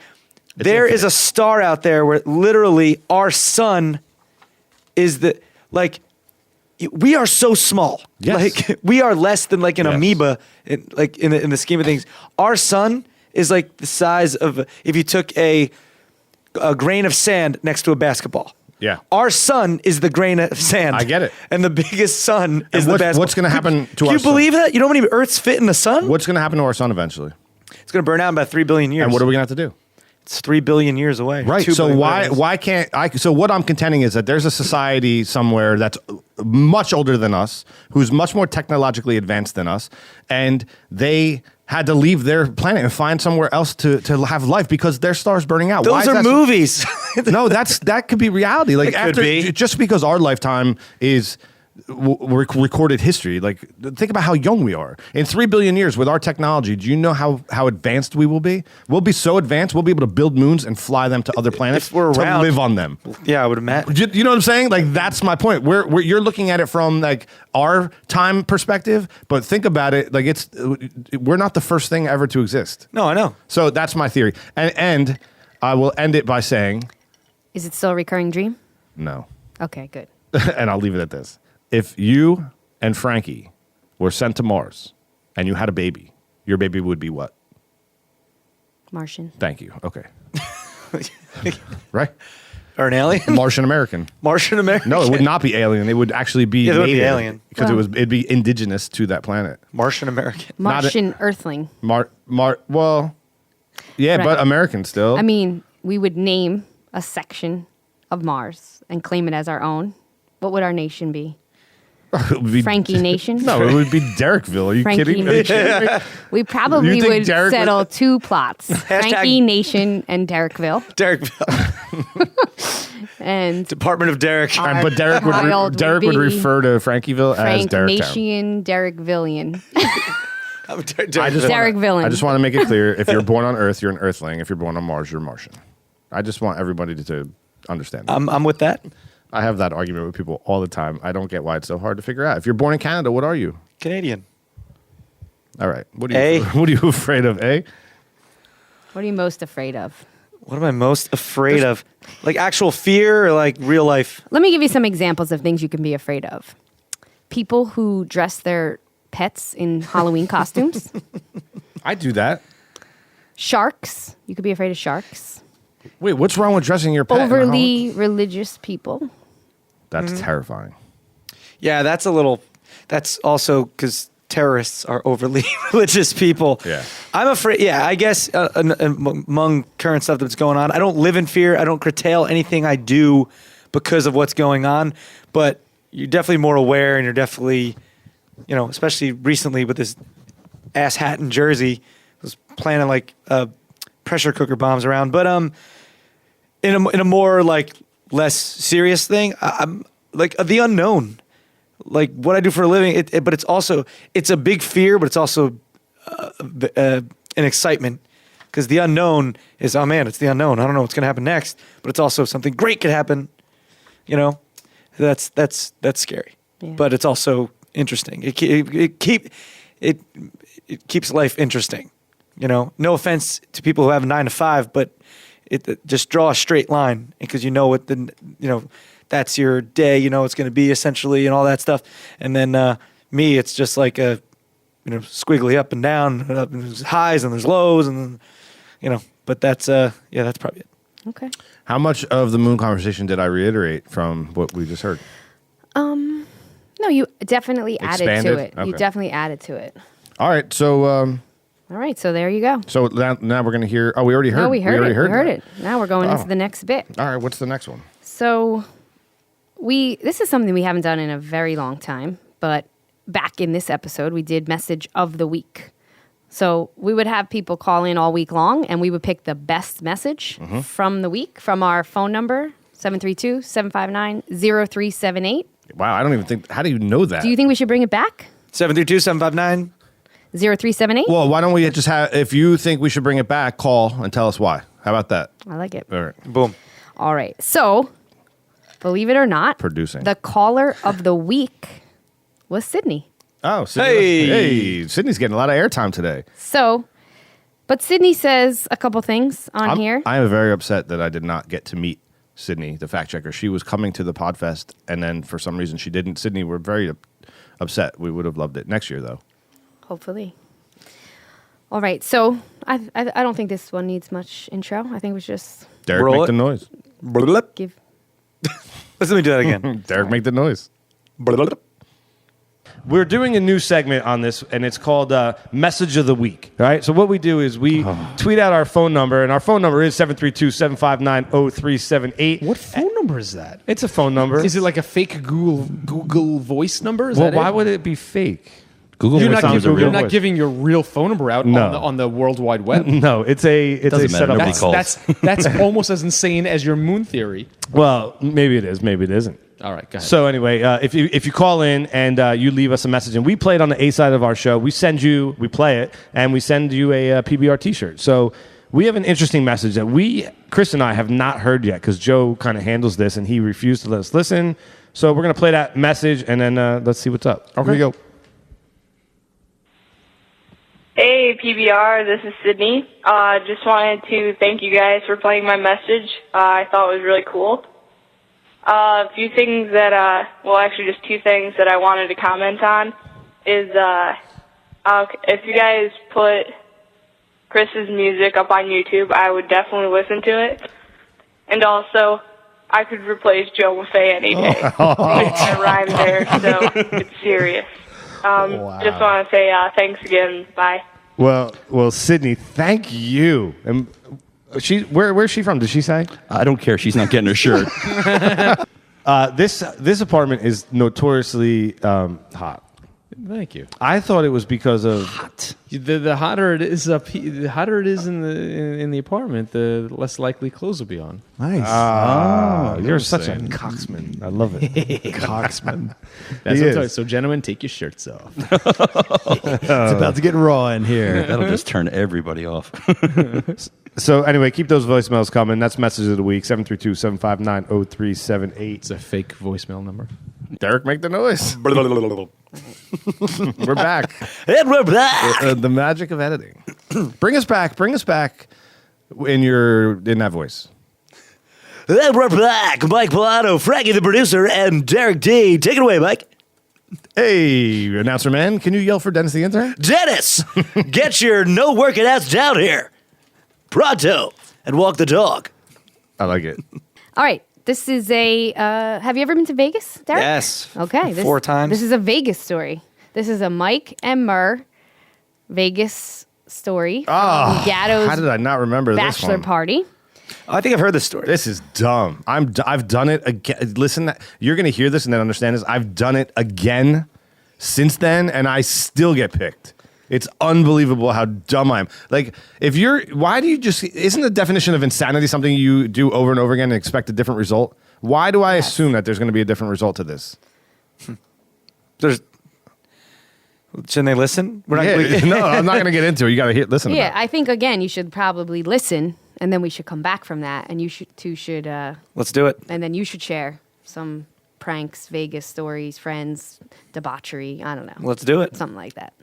There is a star out there where literally our sun is we are so small. Yes. Like we are less than like an Yes. amoeba in the scheme of things. Our sun is like the size of if you took a grain of sand next to a basketball. Yeah. Our sun is the grain of sand. I get it. And the biggest sun is And the basketball. what's going to happen to Can our you sun? believe that? You know how many Earths fit in the sun? What's going to happen to our sun eventually? It's going to burn out in about 3 billion years. And what are we going to have to do? It's 3 billion years away. Right. 2 So billion years. why can't I? So what I'm contending is that there's a society somewhere that's much older than us, who's much more technologically advanced than us, and they had to leave their planet and find somewhere else to have life because their star's burning out. Why Those is are that so- movies. No, that could be reality. Like It could be. just because our lifetime is recorded history. Like think about how young we are. In 3 billion years with our technology, do you know how advanced we will be? We'll be so advanced, we'll be able to build moons and fly them to other planets If we're to around. live on them. Yeah, I would imagine. You know what I'm saying? Like that's my point. You're looking at it from like our time perspective, but think about it. Like we're not the first thing ever to exist. No, I know. So that's my theory. And I will end it by saying Is it still a recurring dream? no. Okay, good. And I'll leave it at this. If you and Frankie were sent to Mars and you had a baby, your baby would be what? Martian. Thank you. Okay. Right? Or an alien? Martian American. Martian American? No, it would not be alien. It would actually be Yeah, it would be native alien. because Wow. it'd be indigenous to that planet. Martian American. Martian Earthling. Well, yeah, Right. but American still. I mean, we would name a section of Mars and claim it as our own. What would our nation be? It would be- Frankie Nation? No, it would be Derekville. Are you Frankie kidding? Are you kidding me? We probably You think would Derek settle would- 2 plots. Frankie Nation and Derekville. Derekville. And Department of Derek. Our But Derek child would be refer to Frankieville as Frank Derektown. Nation, Derekvillian. I just Derek Villain. I just want to make it clear: if you're born on Earth, you're an Earthling. If you're born on Mars, you're a Martian. I just want everybody to understand that. I'm with that. I have that argument with people all the time. I don't get why it's so hard to figure out. If you're born in Canada, what are you? Canadian. All right. What are you afraid of? Eh? What are you most afraid of? What am I most afraid of? Like actual fear or like real life? Let me give you some examples of things you can be afraid of. People who dress their pets in Halloween costumes. I do that. Sharks. You could be afraid of sharks. Wait, what's wrong with dressing your pet? in a Overly religious people. That's terrifying. Yeah, that's also because terrorists are overly religious people. Yeah. I'm afraid. Yeah, I guess among current stuff that's going on, I don't live in fear. I don't curtail anything I do because of what's going on. But you're definitely more aware, and you're definitely, especially recently with this ass hat in Jersey, I was planning like pressure cooker bombs around. But in a more like less serious thing, I'm like the unknown. Like what I do for a living, but it's a big fear, but it's also an excitement because the unknown is, oh man, it's the unknown. I don't know what's going to happen next, but it's also something great could happen. That's scary, but it's also interesting. It keeps life interesting. No offense to people who have a 9 to 5, but it just draw a straight line because what that's your day, it's going to be essentially and all that stuff. And then me, it's just like a, squiggly up and down, and there's highs and there's lows and, but that's probably it. Okay. How much of the moon conversation did I reiterate from what we just heard? No, you definitely added to Expanded? it. Okay. You definitely added to it. All right. So, All right, so there you go. so now we're going to hear. Oh, we already heard. No, we heard that. it. Now we're going into the next bit. All right. What's the next one? So this is something we haven't done in a very long time, but back in this episode, we did Message of the Week. So we would have people call in all week long, and we would pick the best message from the week from our phone number, 732-759-0378. Wow. I don't even think. How do you know that? Do you think we should bring it back? 732-759. 0378? Well, why don't we just have? If you think we should bring it back, call and tell us why. How about that? I like it. All right. Boom. All right. So, believe it or not, Producing. the caller of the week was Sydney. Oh, Sydney. Hey. Hey, Sydney's getting a lot of airtime today. So, but Sydney says a couple things on here. I am very upset that I did not get to meet Sydney, the fact checker. She was coming to the Podfest, and then for some reason she didn't. Sydney, we're very upset. We would have loved it next year, though. Hopefully. All right. So, I don't think this one needs much intro. I think we should just Derek, Roll make it. the noise. give. Let me do that again. Derek, make the noise. We're doing a new segment on this, and it's called Message of the Week. All right? So what we do is we tweet out our phone number, and our phone number is 732-759-0378. What phone number is that? It's a phone number. Is it like a fake Google Voice number? Is well, that why it? would it be fake? Google You're Voice not, sounds giving, a you're real not voice. giving your real phone number out No. on the World Wide Web. No, it's a Doesn't matter. setup. Nobody calls. That's almost as insane as your moon theory. Well, maybe it is, maybe it isn't. All right, go ahead. So anyway, if you call in and you leave us a message, and we play it on the A side of our show, we play it, and we send you a PBR T-shirt. So we have an interesting message that Chris and I have not heard yet because Joe kind of handles this, and he refused to let us listen. So we're gonna play that message, and then let's see what's up. Okay. Here we go. Hey, PBR, this is Sydney. Just wanted to thank you guys for playing my message. I thought it was really cool. A few things that, actually just two things that I wanted to comment on is, if you guys put Chris's music up on YouTube, I would definitely listen to it. And also, I could replace Joe Maffei any day. I rhyme there, so it's serious. Just want to say thanks again. Bye. Well, Sydney, thank you. And where's she from? Did she say? I don't care. She's not getting her shirt. This apartment is notoriously hot. Thank you. I thought it was because of The hotter it is the hotter it is in the apartment, the less likely clothes will be on. Nice. you're such a coxman. I love it. Coxman. That's He what I'm is. talking. So, gentlemen, take your shirts off. It's about to get raw in here. That'll just turn everybody off. So anyway, keep those voicemails coming. That's Message of the Week, 732-759-0378. It's a fake voicemail number. Derek, make the noise. We're back. And we're back. The magic of editing. Bring us back in that voice. And we're back. Mike Pilato, Frankie the producer, and Derek D. Take it away, Mike. Hey, announcer man, can you yell for Dennis the intern? Dennis, get your no working ass down here. Pronto. And walk the dog. I like it. All right. This is a. Have you ever been to Vegas, Derek? Yes. Okay. 4 times. This is a Vegas story. This is a Mike and Murr Vegas story. Oh, from Gatto's how did I not remember this bachelor one? party. I think I've heard this story. This is dumb. I've done it again. Listen, you're going to hear this and then understand this. I've done it again since then, and I still get picked. It's unbelievable how dumb I am. Like, why do you just, isn't the definition of insanity something you do over and over again and expect a different result? Why do I assume that there's going to be a different result to this? Shouldn't they listen? No, I'm not going to get into it. You got to listen to Yeah, that. I think, again, you should probably listen, and then we should come back from that, and you should Let's do it. and then you should share some pranks, Vegas stories, friends, debauchery. I don't know. Let's do it. Something like that.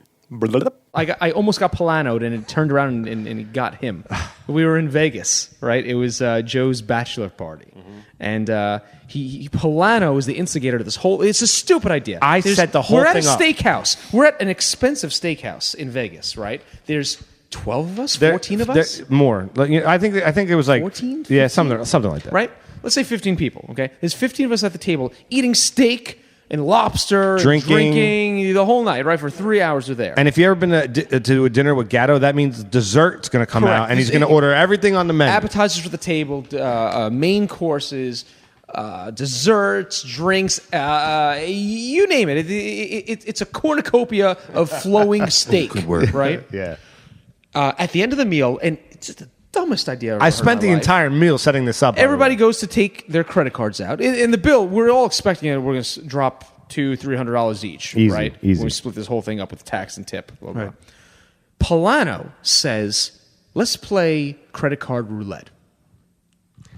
I almost got Polano'd, and it turned around and it got him. We were in Vegas, right? It was Joe's bachelor party. And Polano is the instigator to this whole. It's a stupid idea. I set the whole thing up. We're at a steakhouse. We're at an expensive steakhouse in Vegas, right? There's 12 of us, 14 of us, more. Like, I think it was like 14, yeah, something like that. right? Let's say 15 people. Okay, there's 15 of us at the table eating steak and lobster, drinking the whole night, right? For 3 hours we're there. And if you ever been to a dinner with Gatto, that means dessert's going to come Correct. out, and he's going to order everything on the menu. Appetizers for the table, main courses, desserts, drinks, you name it. It's a cornucopia of flowing steak. Good word. Right? Yeah. At the end of the meal, and it's just the dumbest idea I've ever I heard spent in the my life. entire meal setting this up. Everybody goes to take their credit cards out. In the bill, we're all expecting it. We're going to drop $200-$300 each, Easy, right? easy. We split this whole thing up with tax and tip. Blah, blah. Right. Polano says, let's play credit card roulette.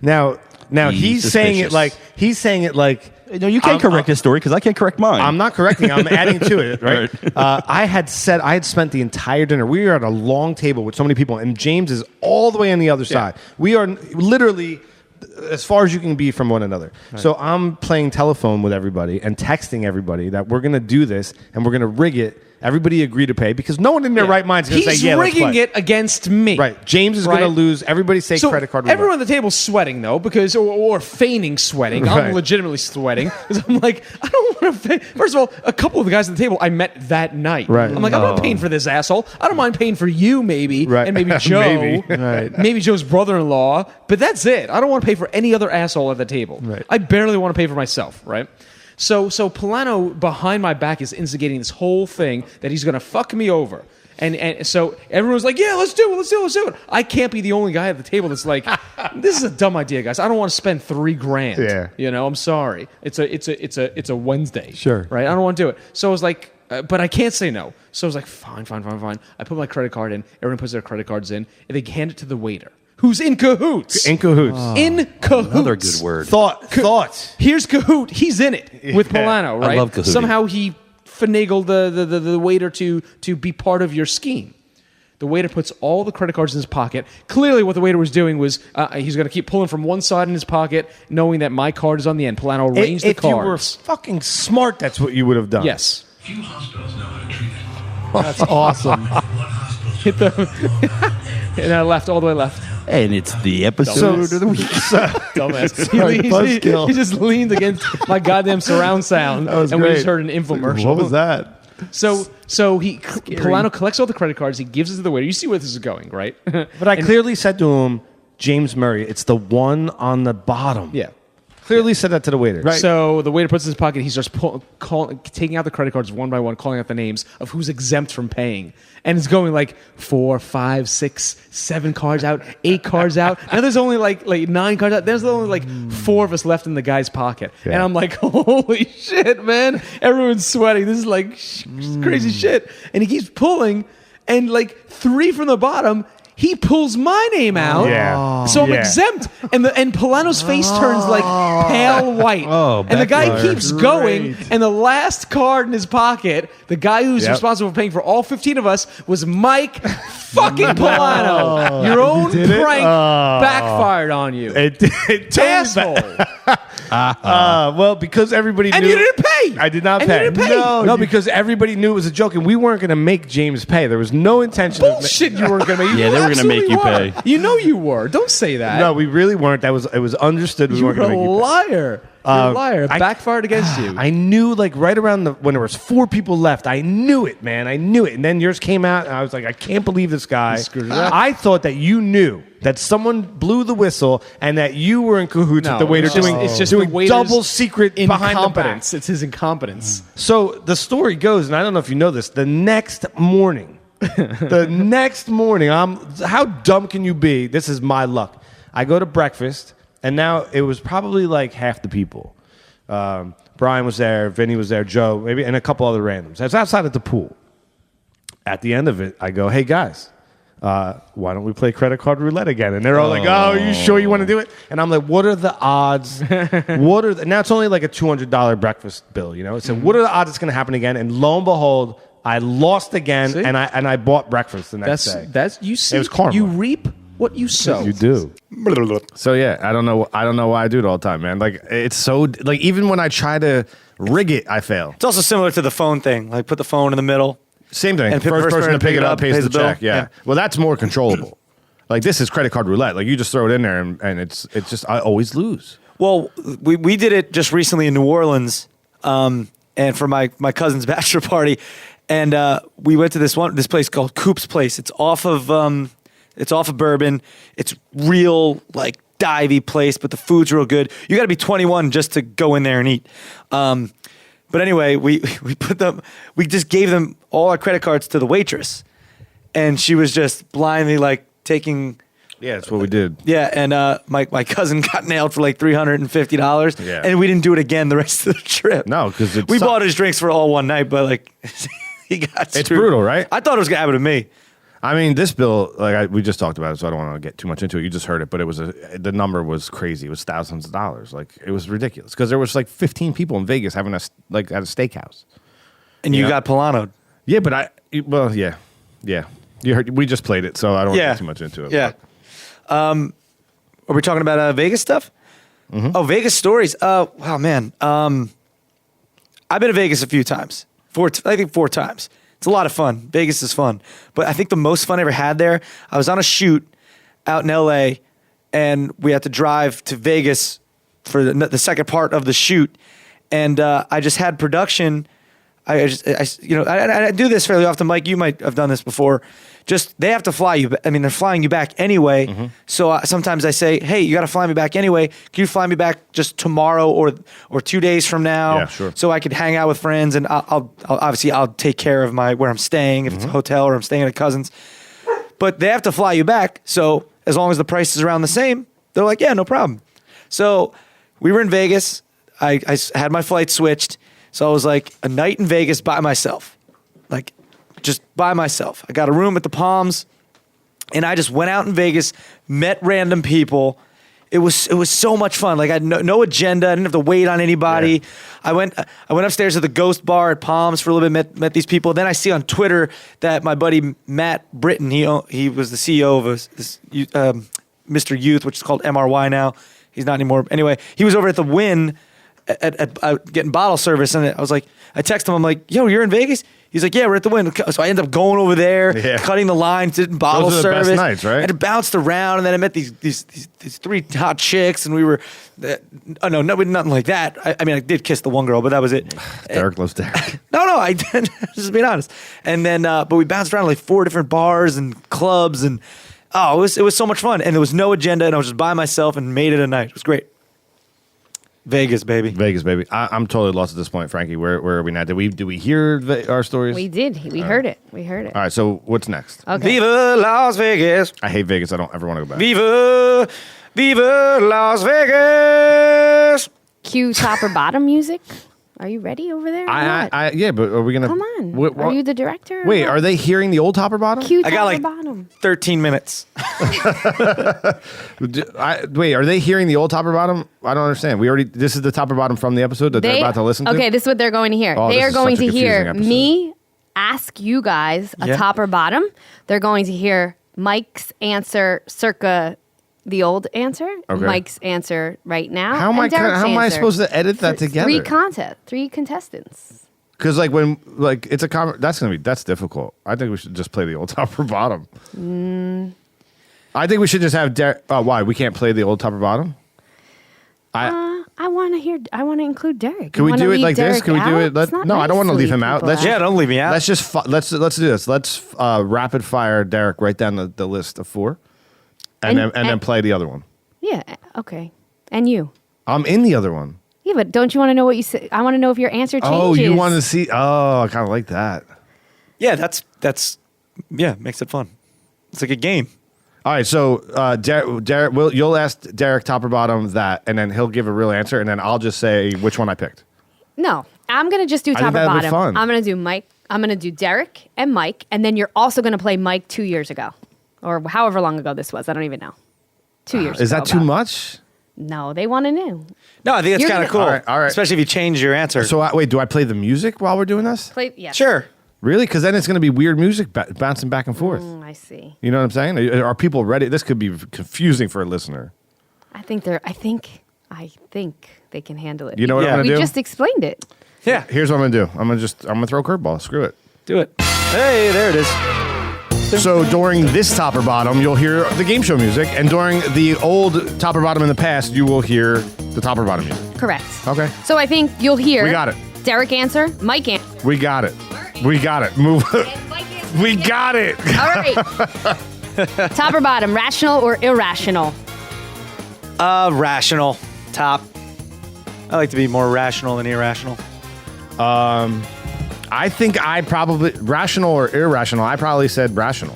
Now he's saying it like No, you can't correct his story because I can't correct mine. I'm not correcting. I'm adding to it, right? Right. I had spent the entire dinner. We were at a long table with so many people, and James is all the way on the other side. We are literally as far as you can be from one another. Right. So I'm playing telephone with everybody and texting everybody that we're going to do this and we're going to rig it. Everybody agree to pay because no one in their right mind is going to say, yeah, let's He's rigging play. it against me. Right. James is going to lose. Everybody say credit card. Everyone at the table's sweating, though, because or feigning sweating. Right. I'm legitimately sweating because I'm like, I don't want to pay. First of all, a couple of the guys at the table I met that night. Right. I'm like, I'm not paying for this asshole. I don't mind paying for you, maybe, Right. and maybe Joe, Maybe. Right. maybe Joe's brother-in-law, but that's it. I don't want to pay for any other asshole at the table. Right. I barely want to pay for myself, right? So Polano behind my back is instigating this whole thing that he's going to fuck me over. And so everyone's like, yeah, let's do it. I can't be the only guy at the table that's like, this is a dumb idea, guys. I don't want to spend $3,000. Yeah. You know, I'm sorry. It's a Wednesday. Sure. Right? I don't want to do it. So I was like, but I can't say no. So I was like, fine. I put my credit card in. Everyone puts their credit cards in. And they hand it to the waiter. Who's in cahoots? In cahoots. In cahoots. Another good word. Thought. Here's Cahoot. He's in it with Polano, right? I love Cahooting. Somehow he finagled the waiter to be part of your scheme. The waiter puts all the credit cards in his pocket. Clearly what the waiter was doing was he's going to keep pulling from one side in his pocket, knowing that my card is on the end. Polano arranged the cards. If you were fucking smart, that's what you would have done. Yes. Few hospitals know how to treat it. That's awesome. What hospitals Hit the... and I left, all the way left. And it's the episode of the week. Dumbass. buzzkill. He just leaned against my goddamn surround sound, That was and we great. just heard an infomercial. What was that? So Polano collects all the credit cards. He gives it to the waiter. You see where this is going, right? But I clearly said to him, James Murray, it's the one on the bottom. Yeah. Clearly said that to the waiter. Right. So the waiter puts it in his pocket. He starts taking out the credit cards one by one, calling out the names of who's exempt from paying. And it's going like 4, 5, 6, 7 cards out, 8 cards out. Now there's only like 9 cards out. There's only like 4 of us left in the guy's pocket. Yeah. And I'm like, holy shit, man. Everyone's sweating. This is like crazy shit. And he keeps pulling. And like 3 from the bottom, he pulls my name out. Yeah. So I'm Yeah. exempt. And Polano's face turns like pale white. Oh, and the guy backfire. keeps going. And the last card in his pocket, the guy who's Yep. responsible for paying for all 15 of us, was Mike fucking Polano. Your own did it? prank backfired on you. It totally Asshole. well, because everybody And knew. you didn't pay. I did not And you pay. didn't pay. No, because everybody knew it was a joke, and we weren't going to make James pay. There was no intention Bullshit, you weren't going to make. Yeah, they were gonna make you absolutely pay. were. You know you were. Don't say that. No, we really weren't. It was understood we you weren't were going a to make you pay. liar. You're a liar. It backfired against you. I knew, like, right around when there was 4 people left. I knew it, man. I knew it. And then yours came out, and I was like, I can't believe this guy. screwed it up. I thought that you knew that someone blew the whistle and that you were in cahoots with the waiter it's just doing the waiter's double secret behind the back. incompetence. It's his incompetence. So the story goes, and I don't know if you know this, the next morning, how dumb can you be? This is my luck. I go to breakfast, and now it was probably like half the people. Brian was there, Vinny was there, Joe, maybe, and a couple other randoms. I was outside at the pool. At the end of it, I go, hey, guys, why don't we play credit card roulette again? And they're all like, oh, are you sure you want to do it? And I'm like, what are the odds? Now it's only like a $200 breakfast bill, you know? So what are the odds it's going to happen again? And lo and behold, I lost again, and I bought breakfast the next day. You see, it was karma. you reap what you sow. You do. So yeah, I don't know why I do it all the time, man. Like it's so like even when I try to rig it, I fail. It's also similar to the phone thing. Like put the phone in the middle. Same thing. And First person to pick it up pays the bill. check. Yeah. Well, that's more controllable. Like this is credit card roulette. Like you just throw it in there, and it's just I always lose. Well, we did it just recently in New Orleans, and for my cousin's bachelor party, and we went to this place called Coop's Place. It's off of Bourbon. It's real like divey place, but the food's real good. You got to be 21 just to go in there and eat. But anyway, we just gave them all our credit cards to the waitress, and she was just blindly like taking. Yeah, that's what we did. Yeah, and my cousin got nailed for like $350. Yeah. And we didn't do it again the rest of the trip. No, because we bought his drinks for all one night, but like he got screwed. It's brutal, right? I thought it was gonna happen to me. I mean, this bill, like we just talked about it, so I don't want to get too much into it. You just heard it, but the number was crazy. It was thousands of dollars. Like it was ridiculous because there was like 15 people in Vegas having at a steakhouse. And you got Polano'd. Yeah, but yeah. You heard we just played it, so I don't want to get too much into it. Yeah. Are we talking about Vegas stuff? Mm-hmm. Oh, Vegas stories. Wow, man. I've been to Vegas a few times. I think 4 times. It's a lot of fun. Vegas is fun. But I think the most fun I ever had there, I was on a shoot out in L.A., and we had to drive to Vegas for the second part of the shoot. And I just had production. I do this fairly often. Mike, you might have done this before. Just they have to fly you. I mean, they're flying you back anyway. Mm-hmm. So sometimes I say, "Hey, you got to fly me back anyway. Can you fly me back just tomorrow or 2 days from now?" Yeah, sure. So I could hang out with friends, and I'll obviously take care of where I'm staying if it's a hotel or I'm staying at a cousin's. But they have to fly you back. So as long as the price is around the same, they're like, "Yeah, no problem." So we were in Vegas. I had my flight switched. So I was like a night in Vegas by myself, like just by myself. I got a room at the Palms, and I just went out in Vegas, met random people. It was so much fun. Like I had no agenda. I didn't have to wait on anybody. Yeah. I went upstairs to the Ghost Bar at Palms for a little bit. Met these people. Then I see on Twitter that my buddy Matt Britton, he was the CEO of Mr. Youth, which is called MRY now. He's not anymore. Anyway, he was over at the Wynn. At getting bottle service, and I was like, I text him, I'm like, yo, you're in Vegas? He's like, yeah, we're at the Wynn. So I ended up going over there, cutting the line, did bottle Those are the service. best nights, right? And it bounced around, and then I met these 3 hot chicks, and we were, nothing like that. I mean, I did kiss the one girl, but that was it. Derek loves Derek. No, I didn't. Just being honest. And then, but we bounced around like 4 different bars and clubs, and it was so much fun. And there was no agenda, and I was just by myself and made it a night. It was great. Vegas, baby. I'm totally lost at this point, Frankie. Where are we now? Did we hear our stories? We did. We heard it. We heard it. All right. So what's next? Okay. Viva Las Vegas. I hate Vegas. I don't ever want to go back. Viva Las Vegas. Cue top or bottom music. Are you ready over there? Yeah, but are we gonna? Come on. Are you the director? Wait, are they hearing the old top or bottom? Cue top I got or like bottom. 13 minutes. Wait, are they hearing the old top or bottom? I don't understand. This is the top or bottom from the episode that they're about to listen to? Okay, this is what they're going to hear. Oh, they this are is going such a to hear confusing episode. me ask you guys a top or bottom. They're going to hear Mike's answer circa the old answer, okay. Mike's answer right now. How am I supposed to edit that together? 3 contestants. Because it's a that's difficult. I think we should just play the old top or bottom. I think we should just have why we can't play the old top or bottom. I I want to include Derek. Can we do it like this? Can we do it? It's not No, I don't want to leave him out. Let's Yeah, don't leave me out. Let's just let's do this. Let's rapid fire Derek. Write down the list of 4, and then play the other one. Yeah. Okay. And you. I'm in the other one. Yeah, but don't you want to know what you say? I want to know if your answer changes. Oh, you want to see? Oh, I kind of like that. Yeah, that's makes it fun. It's like a game. All right, so Derek, you'll ask Derek top or bottom that, and then he'll give a real answer, and then I'll just say which one I picked. No, I'm gonna just do I top think or that'd be bottom. fun. I'm gonna do Mike. I'm gonna do Derek and Mike, and then you're also gonna play Mike 2 years ago, or however long ago this was. I don't even know. 2 years. Is ago that too about. much? No, they want to know. No, I think it's You're kind of gonna- cool. All right. Especially if you change your answer. So wait, do I play the music while we're doing this? Play. Yes. Sure. Really? Because then it's going to be weird music bouncing back and forth. I see. You know what I'm saying? Are people ready? This could be confusing for a listener. I think they can handle it. You know what Yeah. I'm going We to do? just explained it. Yeah. Here's what I'm going to do. I'm going to throw a curveball. Screw it. Do it. Hey, there it is. So during this top or bottom, you'll hear the game show music, and during the old top or bottom in the past, you will hear the top or bottom music. Correct. Okay. So I think you'll hear. We got it. Derek answer. Mike answer. We got it. We got it. Move. We got it. All right. Top or bottom, rational or irrational? Rational. Top. I like to be more rational than irrational. I think I probably rational or irrational. I probably said rational,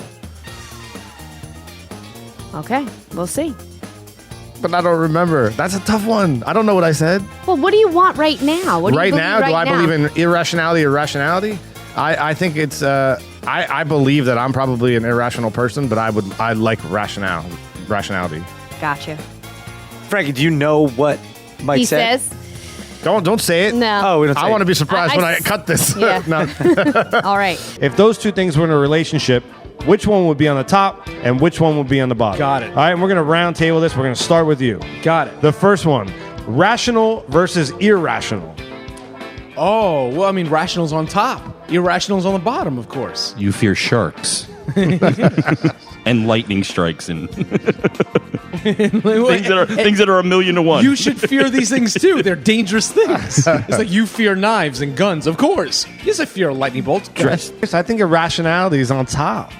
Okay, we'll see. but I don't remember. That's a tough one. I don't know what I said. Well, what do you want right now? What do Right you now, believe do I right believe now? in irrationality or rationality? I think it's. I believe that I'm probably an irrational person, but I like rationality. Gotcha. Frankie, do you know what Mike He said? says, Don't say it. no. Oh, we don't say I want to it. be surprised I- when I cut this. Yeah. No. All right. If those two things were in a relationship, which one would be on the top and which one would be on the bottom? Got it. All right, and we're going to round table this. We're going to start with you. Got it. The first one, rational versus irrational. Oh, well, I mean, rational's on top. Irrational's on the bottom, of course. You fear sharks and lightning strikes and things that are 1,000,000 to 1. You should fear these things too. They're dangerous things. It's like you fear knives and guns, of course. Yes, I fear a lightning bolt. Dress. I think irrationality is on top.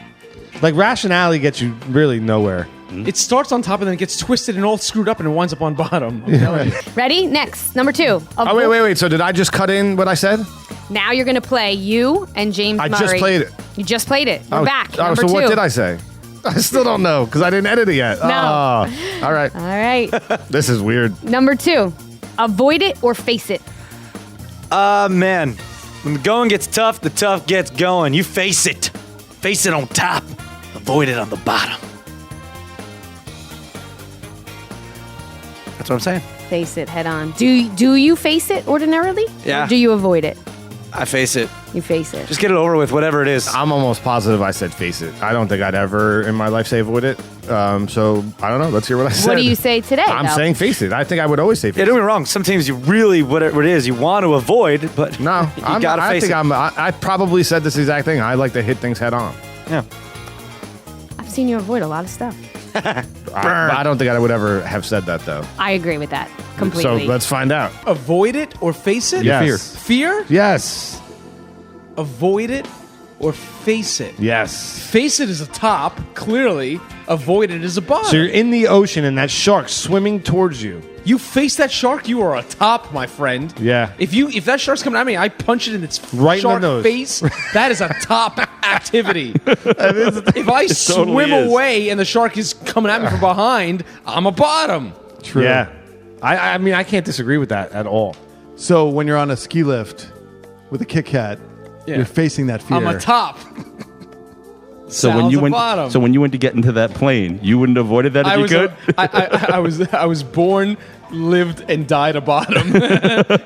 Like rationality gets you really nowhere. It starts on top and then it gets twisted and all screwed up and it winds up on bottom. I'm telling you. Ready? Next, number 2. Oh wait. So did I just cut in what I said? Now you're going to play you and James I Murray. just played it. You just played it. We're back. Oh, Number so 2. what did I say? I still don't know because I didn't edit it yet. No. Oh, all right. All right. This is weird. Number 2. Avoid it or face it. Man, when the going gets tough, the tough gets going. You face it. Face it on top. Avoid it on the bottom. That's what I'm saying. Face it head on. Do you face it ordinarily? Yeah. Or do you avoid it? I face it. You face it. Just get it over with, whatever it is. I'm almost positive I said face it. I don't think I'd ever in my life say avoid it. So I don't know. Let's hear what I said. What do you say today? I'm though? saying face it. I think I would always say face Yeah, it. don't get me wrong. Sometimes you really, whatever it is, you want to avoid, but No, you gotta I face think it. I probably said this exact thing. I like to hit things head on. Yeah. I've seen you avoid a lot of stuff. I don't think I would ever have said that though. I agree with that So completely. let's find out. Avoid it or face it? Yes. Fear? Yes. Avoid it or face it? Yes. Face it is a top, clearly. Avoid it is a bottom. So you're in the ocean and that shark's swimming towards you. You face that shark, you are a top, my friend. Yeah. If that shark's coming at me, I punch it in its Right in the shark nose. face. That is a top activity. If I swim totally is. away and the shark is coming at me from behind, I'm a bottom. True. Yeah. I mean, I can't disagree with that at all. So when you're on a ski lift with a Kit Kat, Yeah. you're facing that fear. I'm a top. So when Sal's you a went, bottom. so when you went to get into that plane, you wouldn't have avoided that if I you was could. I was born, lived, and died a bottom.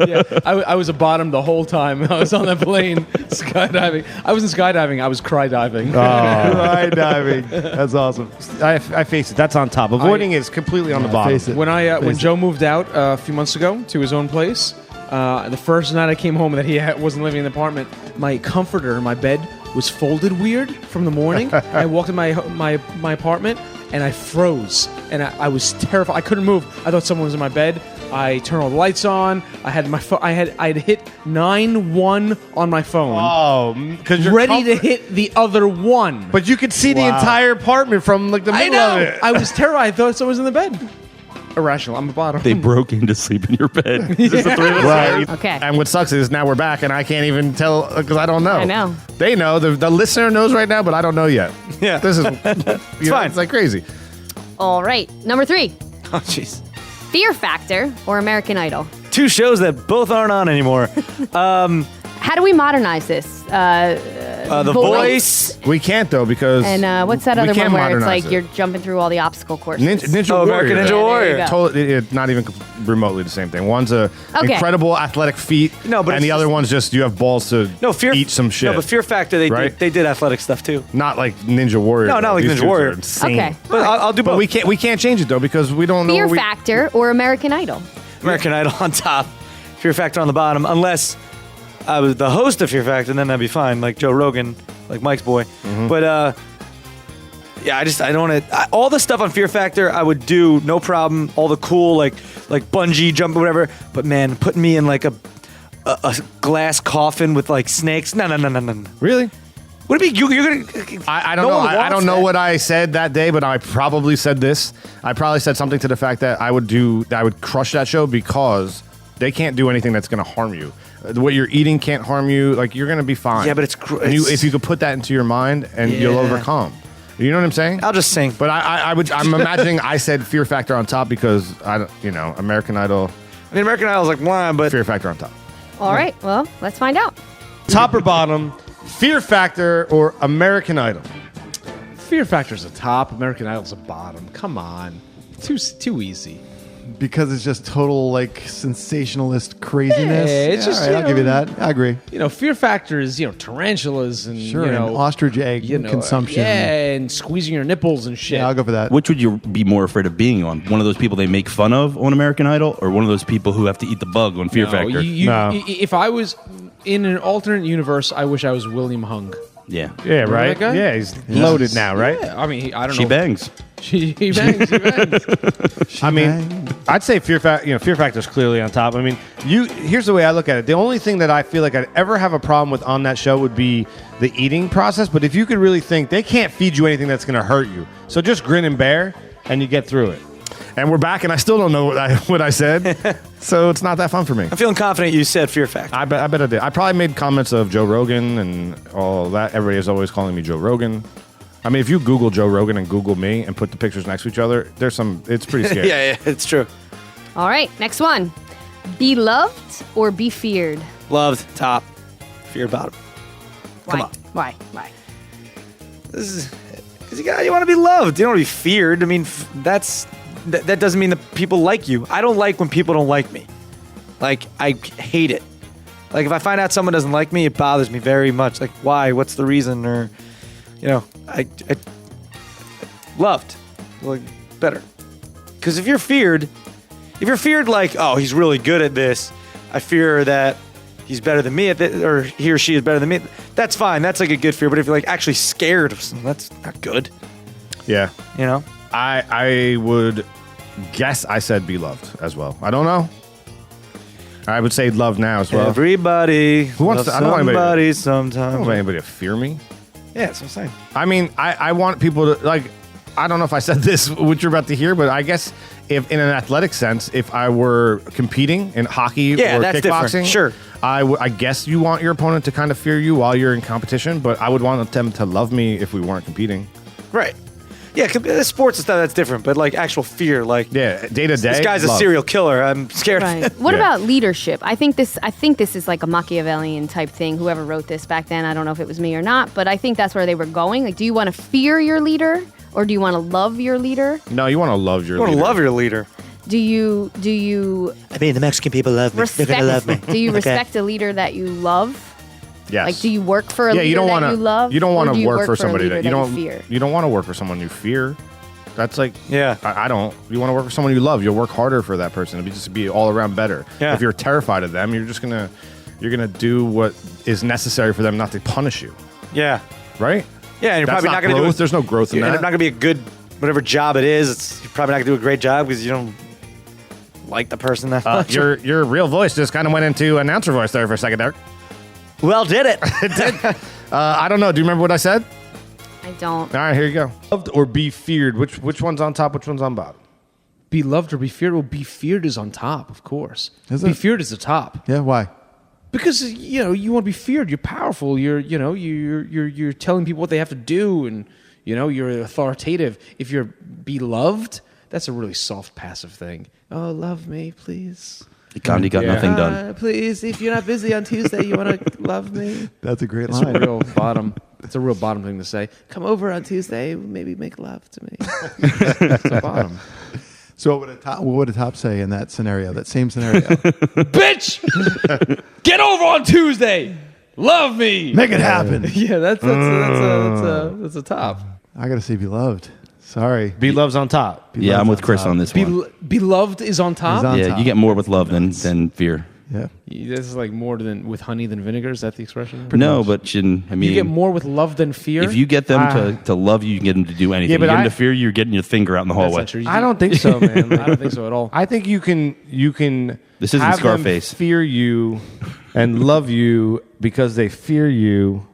Yeah, I was a bottom the whole time I was on that plane skydiving. I wasn't skydiving. I was cry diving. Right diving. That's awesome. I face it. That's on top. Avoiding is completely on the bottom. Face it. When when Face Joe moved out a few months ago to his own place, the first night I came home that he wasn't living in the apartment, my comforter in my bed was folded weird from the morning. I walked in my apartment and I froze and I was terrified. I couldn't move. I thought someone was in my bed. I turn all the lights on. I had my phone. I'd hit 9-1 on my phone. Oh, because you're ready to hit the other one. But you could see the entire apartment from like the I middle know. of it. I was terrified. I thought someone was in the bed. Irrational. I'm a bottom. They broke in to sleep in your bed. Is this the three of us? Right. Okay. And what sucks is now we're back, and I can't even tell because I don't know. I know. They know. The listener knows right now, but I don't know yet. Yeah. This is it's fine. It's like crazy. All right. Number 3. Oh, jeez. Fear Factor or American Idol? 2 shows that both aren't on anymore. How do we modernize this? The Voice. We can't though because And what's that we other can't one where it's modernize like it. you're jumping through all the obstacle courses? Ninja Oh, Warrior. American Ninja Yeah, there you Warrior. go. Totally, not even remotely the same thing. One's a Okay. incredible athletic feat, No, but and it's the other just- one's just you have balls to eat some shit. No, but Fear Factor, Right? they did athletic stuff too. Not like Ninja Warrior. No, though. not like These Ninja dudes Warrior. are insane. Okay. But I'll do both. But we can't change it though because we don't know. Fear we, Factor or American Idol? American Idol on top, Fear Factor on the bottom, unless I was the host of Fear Factor, then that'd be fine, like Joe Rogan, like Mike's boy. Mm-hmm. But yeah, I don't want to. All the stuff on Fear Factor, I would do no problem. All the cool, like bungee jump or whatever. But man, putting me in like a glass coffin with like snakes, no. Really? Would it be you're gonna? I don't No know. one I wants don't know that. what I said that day, but I probably said this. I probably said something to the fact that I would crush that show because they can't do anything that's going to harm you. What you're eating can't harm you. Like you're going to be fine. Yeah, but it's And if you could put that into your mind and you'll Yeah. overcome. You know what I'm saying? I'll just sing. But I'm imagining I said Fear Factor on top because American Idol, I mean, American Idol's like one, but Fear Factor on top. All right. Well, let's find out. Top or bottom, Fear Factor or American Idol? Fear Factor's a top. American Idol's a bottom. Come on. Too easy. Because it's just total like sensationalist craziness. Yeah, it's just, all right, I'll you give you know, that. I agree. Fear Factor is, tarantulas and, Sure, and ostrich egg consumption. Yeah, and squeezing your nipples and shit. Yeah, I'll go for that. Which would you be more afraid of being on? One of those people they make fun of on American Idol, or one of those people who have to eat the bug on Fear Factor? No. If I was in an alternate universe, I wish I was William Hung. Yeah. Yeah, right? that guy? Yeah, he's loaded now, right? Yeah, I mean, I don't She know. bangs. He bangs. He bangs. I mean, I'd say Fear Factor's clearly on top. I mean, here's the way I look at it. The only thing that I feel like I'd ever have a problem with on that show would be the eating process. But if you could really think, they can't feed you anything that's going to hurt you. So just grin and bear, and you get through it. And we're back, and I still don't know what I said. So it's not that fun for me. I'm feeling confident you said Fear Factor. I bet I did. I probably made comments of Joe Rogan and all that. Everybody is always calling me Joe Rogan. I mean, if you Google Joe Rogan and Google me and put the pictures next to each other, it's pretty scary. yeah, it's true. All right. Next one. Be loved or be feared? Loved top, feared bottom. Why? Come on. Why? This is because you want to be loved. You don't want to be feared. I mean, that doesn't mean that people like you. I don't like when people don't like me. Like, I hate it. Like, if I find out someone doesn't like me, it bothers me very much. Like, why? What's the reason? Or, I loved, like, better. Because if you're feared like, oh, he's really good at this, I fear that he's better than me at this, or he or she is better than me, that's fine. That's like a good fear. But if you're like actually scared of something, that's not good. Yeah. I I would guess I said be loved as well. I don't know. I would say love now as well. Everybody Who wants loves to- I don't want anybody- somebody I sometimes. don't want anybody to fear me. Yeah, that's what I'm saying. I mean, I want people to, like, I don't know if I said this, what you're about to hear, but I guess if in an athletic sense, if I were competing in hockey Yeah, or that's kickboxing, different. Sure. I guess you want your opponent to kind of fear you while you're in competition, but I would want them to love me if we weren't competing. Right. Yeah, sports and stuff, that's different. But like actual fear, like Yeah, day to day. this guy's a love. serial killer. I'm scared. Right. What Yeah. about leadership? I think this is like a Machiavellian type thing. Whoever wrote this back then, I don't know if it was me or not, but I think that's where they were going. Like, do you want to fear your leader or do you want to love your leader? No, you want to love your You want to leader. love your leader. Do you I mean, the Mexican people love me. They're gonna love me. do you Okay. respect a leader that you love? Yes. Like, do you work for a leader you don't that wanna, you love? You don't or want do to you work for a somebody leader that you don't fear? You don't want to work for someone you fear. That's like, Yeah. I don't. You want to work for someone you love. You'll work harder for that person. It'll just be all around better. Yeah. If you're terrified of them, you're gonna do what is necessary for them not to punish you. Yeah. Right? Yeah, and you're That's probably not not going to do growth. it. There's no growth in You're that. not going to be a good, whatever job it is. You're probably not going to do a great job because you don't like the person that much. Your real voice just kind of went into announcer voice there for a second, Derek. Well, did it? It did. I don't know. Do you remember what I said? I don't. All right, here you go. Loved or be feared? Which one's on top? Which one's on bottom? Be loved or be feared? Well, be feared is on top, of course. Is Be it? feared is the top. Yeah, why? Because you want to be feared. You're powerful. You're telling people what they have to do, and you're authoritative. If you're beloved, that's a really soft, passive thing. Oh, love me, please. Gandhi got nothing done. Please, if you're not busy on Tuesday, you want to love me. That's a great It's line. a real bottom. It's a real bottom thing to say. Come over on Tuesday, maybe make love to me. It's a bottom. So what would a top say in that scenario? That same scenario? Bitch, get over on Tuesday. Love me. Make it happen. Yeah, that's a top. I got to say Beloved. Sorry. Be love's on top. Yeah, I'm with Chris on this one. Beloved is on top. Is on Yeah, top. you get more with love than fear. Yeah. This is like more than with honey than vinegar. Is that the expression? No, but I mean, You get more with love than fear. if you get them to love you, you can get them to do anything. Yeah, but you get them I- to fear you, you're getting your finger out in the That's hallway. not true. I don't think so, man. I don't think so at all. I think you can. This isn't have Scarface. them fear you and love you because they fear you,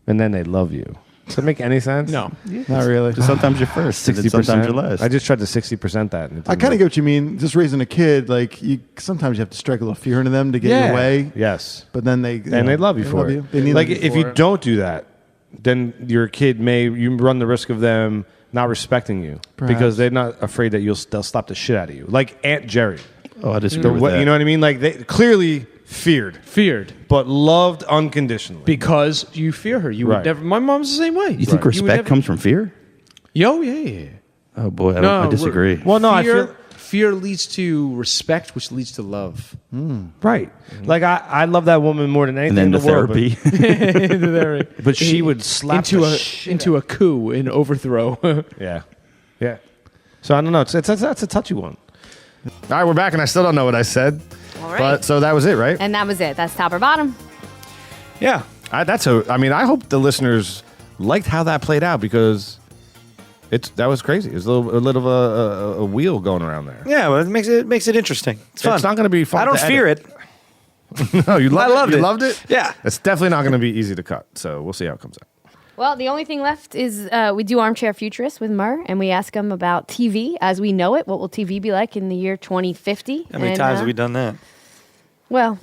and then they love you. Does that make any sense? No. Not really. Sometimes you're first, and then 60%. sometimes you're last. I just tried to 60% that. and it I didn't kind of work. get what you mean. Just raising a kid, like sometimes you have to strike a little fear into them to get Yeah. your way. Yes. But then they Love you for it. They need like you if for you it. don't do that, then your kid you run the risk of them not respecting you Perhaps. because they're not afraid that they'll slap the shit out of you. Like Aunt Jerry. Oh, I disagree with that. You know what I mean? Like they clearly feared, but loved unconditionally. Because you fear her. You Right. would never. My mom's the same way. You think respect comes from fear? Yo, yeah. Oh boy, I disagree. Well, no, I fear, feel fear leads to respect, which leads to love. right. Like I love that woman more than anything And then in the the world. therapy. But she would slap into a coup, an overthrow. Yeah. So I don't know. That's a touchy one. All right, we're back, and I still don't know what I said. All right. But so that was it, right? And that was it. That's top or bottom. Yeah. I hope the listeners liked how that played out because that was crazy. It was a little of a wheel going around there. Yeah, well, it makes it interesting. It's fun. It's not going to be fun. I don't to fear edit. it. No, you loved it. loved You it. loved it. Yeah. It's definitely not going to be easy to cut. So we'll see how it comes out. Well, the only thing left is we do Armchair Futurist with Murr, and we ask him about TV as we know it. What will TV be like in the year 2050? How many times have we done that? Well,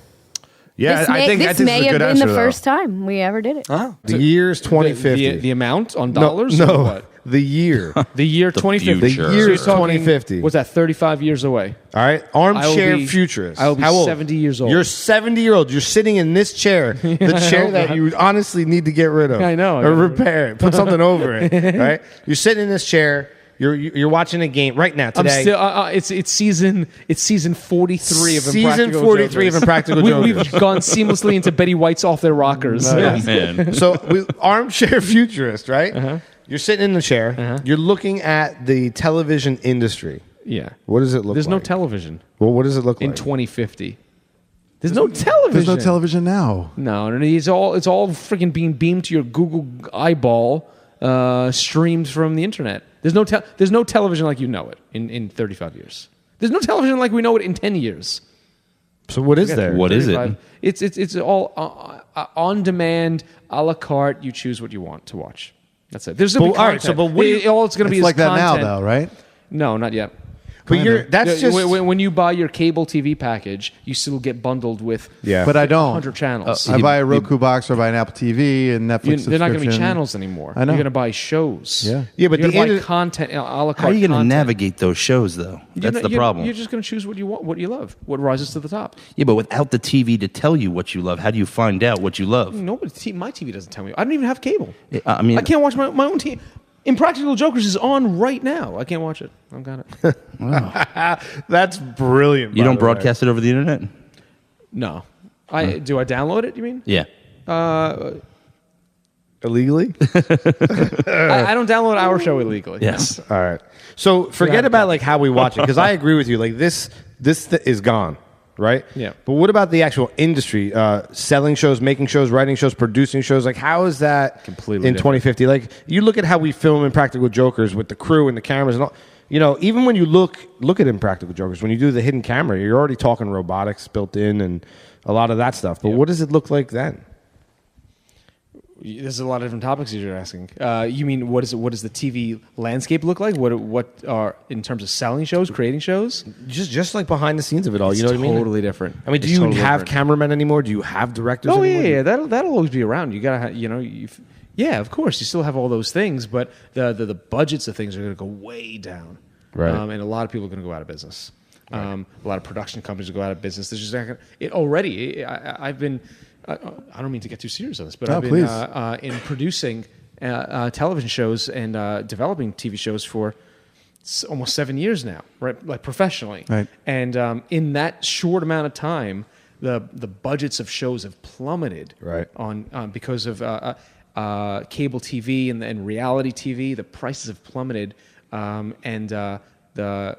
Yeah, this I think this is a may good have been answer, the though. first time we ever did it. Oh, The year's 2050. The amount on dollars? No, Or what? the year. The year 2050. future. The year So is you're talking- 2050. What's that? 35 years away. All right, I will armchair be- futurist. I will be How old? 70 years old. You're 70-year-old. You're sitting in this chair, the chair that you honestly need to get rid of. I know. Or repair it. Put something over it. Right? You're sitting in this chair. You're watching a game right now I'm today. still. It's season 43 of Season Impractical 43 of Jokers. Impractical We've Jokers. gone seamlessly into Betty White's off their rockers. Oh, man. So armchair futurist, right? You're sitting in the chair. You're looking at the television industry. Yeah. What does it look There's no like? television Well, what does it look in like? 2050. There's no television. There's no television now. No, it's all freaking being beamed to your Google eyeball, streamed from the internet. There's no television like you know it in 35 years. There's no television like we know it in 10 years. So what is there? What is it? 35. It's all on demand, a la carte. You choose what you want to watch. That's it. There's no But- all right, so, but what do you- all it's going to be It's is like that content. now, though, right? No, not yet. But that's just when you buy your cable TV package, you still get bundled with Yeah. But I don't. 100 channels. I buy a Roku box or I buy an Apple TV and Netflix. They're not going to be subscription. channels anymore. I know. You're going to buy shows. Yeah. Yeah, but you're the going to end buy of- content, a la carte. How are you going to content. navigate those shows, though? That's the problem. You're just going to choose what you want, what you love, what rises to the top. Yeah, but without the TV to tell you what you love, how do you find out what you love? Nobody, my TV doesn't tell me. I don't even have cable. I mean, I can't watch my own TV. Impractical Jokers is on right now. I can't watch it. I've got it. That's brilliant. you by don't the way. broadcast it over the internet? No. Do I download it, you mean? Yeah. illegally. I don't download our show illegally. Yes. All right. So forget about like how we watch it because I agree with you. Like this is gone, right? Yeah. But what about the actual industry? Selling shows, making shows, writing shows, producing shows. Like how is that Completely in different. 2050? Like you look at how we film Impractical Jokers with the crew and the cameras and all. you know, even when you look at Impractical Jokers, when you do the hidden camera, you're already talking robotics built in and a lot of that stuff. But what does it look like then? There's a lot of different topics you're asking. You mean what does the TV landscape look like? What are in terms of selling shows, creating shows? Just like behind the scenes of it all. It's you know what I mean? Totally different. I mean, do It's you totally have different. cameramen anymore? Do you have directors? Oh anymore? yeah, that'll always be around. You gotta, yeah, of course, you still have all those things, but the budgets of things are going to go way down, right? And a lot of people are going to go out of business. Right. A lot of production companies will go out of business. There's just not gonna, I've been. I don't mean to get too serious on this, but I've been in producing television shows and developing TV shows for almost 7 years now, right? Like professionally, right? And in that short amount of time, the budgets of shows have plummeted, right? On because of cable TV and reality TV, the prices have plummeted, and the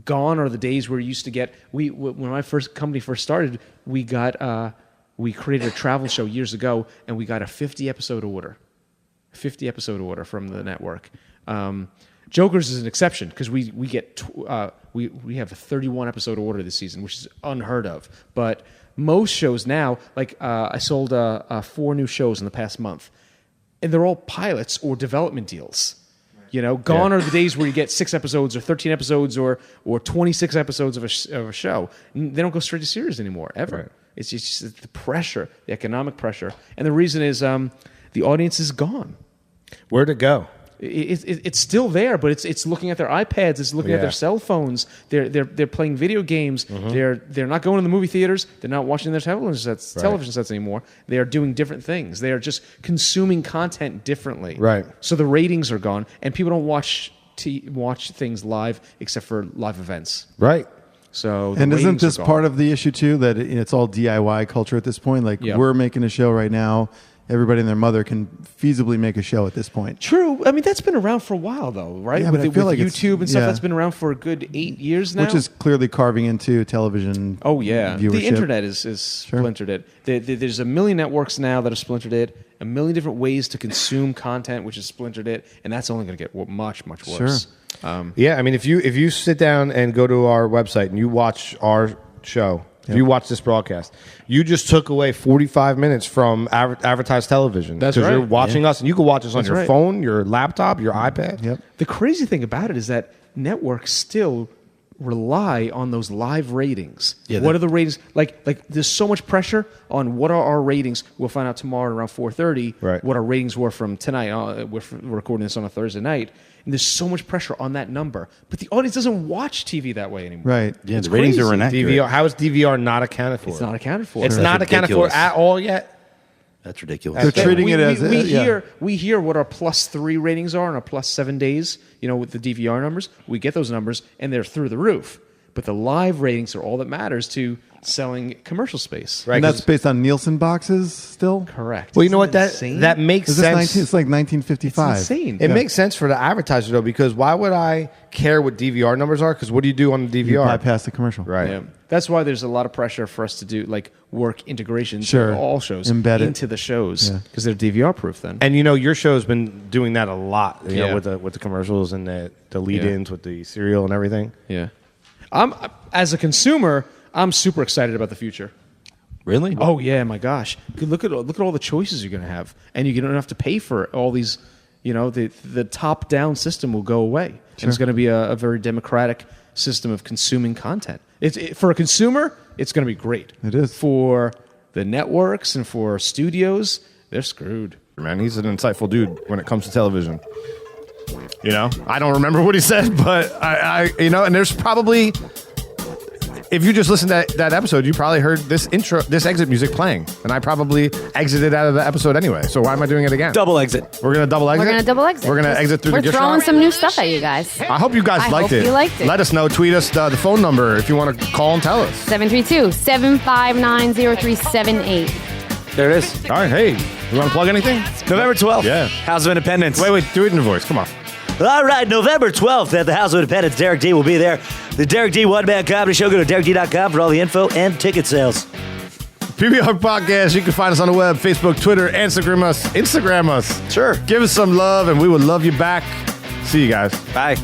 gone are the days where you used to get. When my company first started, we created a travel show years ago, and we got a 50 episode order from the network. Jokers is an exception because we have a 31 episode order this season, which is unheard of. But most shows now, like I sold 4 new shows in the past month, and they're all pilots or development deals. You know, gone are the days where you get 6 episodes or 13 episodes or 26 episodes of a show. They don't go straight to series anymore, ever. Right. It's just the pressure, the economic pressure. And the reason is the audience is gone. Where'd it go? It's still there, but it's looking at their iPads, it's looking at their cell phones. They're playing video games. Mm-hmm. They're not going to the movie theaters. They're not watching their television sets anymore. They are doing different things. They are just consuming content differently. Right. So the ratings are gone, and people don't watch things live except for live events. Right. So and isn't this part of the issue too, that it's all DIY culture at this point? Like we're making a show right now. Everybody and their mother can feasibly make a show at this point. True. I mean, that's been around for a while, though, right? Yeah, but I feel like YouTube and stuff, that's been around for a good 8 years now. Which is clearly carving into television. Oh yeah, viewership. The internet is splintered it. There's a million networks now that have splintered it. A million different ways to consume content, which has splintered it, and that's only going to get much worse. Sure. Yeah, I mean, if you sit down and go to our website and you watch our show. If you watch this broadcast, you just took away 45 minutes from advertised television. That's right. Because you're watching us, and you can watch us on your phone, your laptop, your iPad. Yep. The crazy thing about it is that networks still rely on those live ratings. Yeah, what are the ratings? Like there's so much pressure on what are our ratings. We'll find out tomorrow around 4:30 what our ratings were from tonight. We're recording this on a Thursday night. And there's so much pressure on that number. But the audience doesn't watch TV that way anymore. Right. Yeah, the ratings are inaccurate. DVR, how is DVR not accounted for? It's not accounted for. It's not accounted for at all yet? That's ridiculous. They're treating it as... We hear what our +3 ratings are and our +7 days, with the DVR numbers. We get those numbers, and they're through the roof. But the live ratings are all that matters to selling commercial space. Right, and that's based on Nielsen boxes still? Correct. Well, you know what? That makes sense. It's like 1955. It's insane. It makes sense for the advertiser, though, because why would I care what DVR numbers are? Because what do you do on the DVR? You bypass the commercial. Right. Yeah. That's why there's a lot of pressure for us to do work integrations of all shows into the shows because they're DVR proof then. And your show's been doing that a lot, with the commercials and the lead-ins with the cereal and everything. Yeah. As a consumer, I'm super excited about the future. Really? Oh yeah, my gosh! Look at all the choices you're going to have, and you don't have to pay for all these. The top-down system will go away, and it's going to be a very democratic system of consuming content. For a consumer, it's going to be great. It is. For the networks and for studios, they're screwed. Man, he's an insightful dude when it comes to television. I don't remember what he said, but and there's probably, if you just listened to that episode, you probably heard this exit music playing, and I probably exited out of the episode anyway. So why am I doing it again? Double exit. We're gonna double exit. We're gonna double exit. We're gonna exit through the gift shop. We're throwing some new stuff at you guys. I hope you guys liked it. You liked it. Let us know. Tweet us the phone number if you want to call and tell us. 732-759-0378. There it is. All right. Hey, you want to plug anything? November 12th. Yeah. House of Independence. Wait. Do it in your voice. Come on. All right, November 12th at the House of Independence. Derek D will be there. The Derek D one-man comedy show. Go to DerekD.com for all the info and ticket sales. PBR Podcast. You can find us on the web, Facebook, Twitter, Instagram us. Sure. Give us some love, and we will love you back. See you guys. Bye.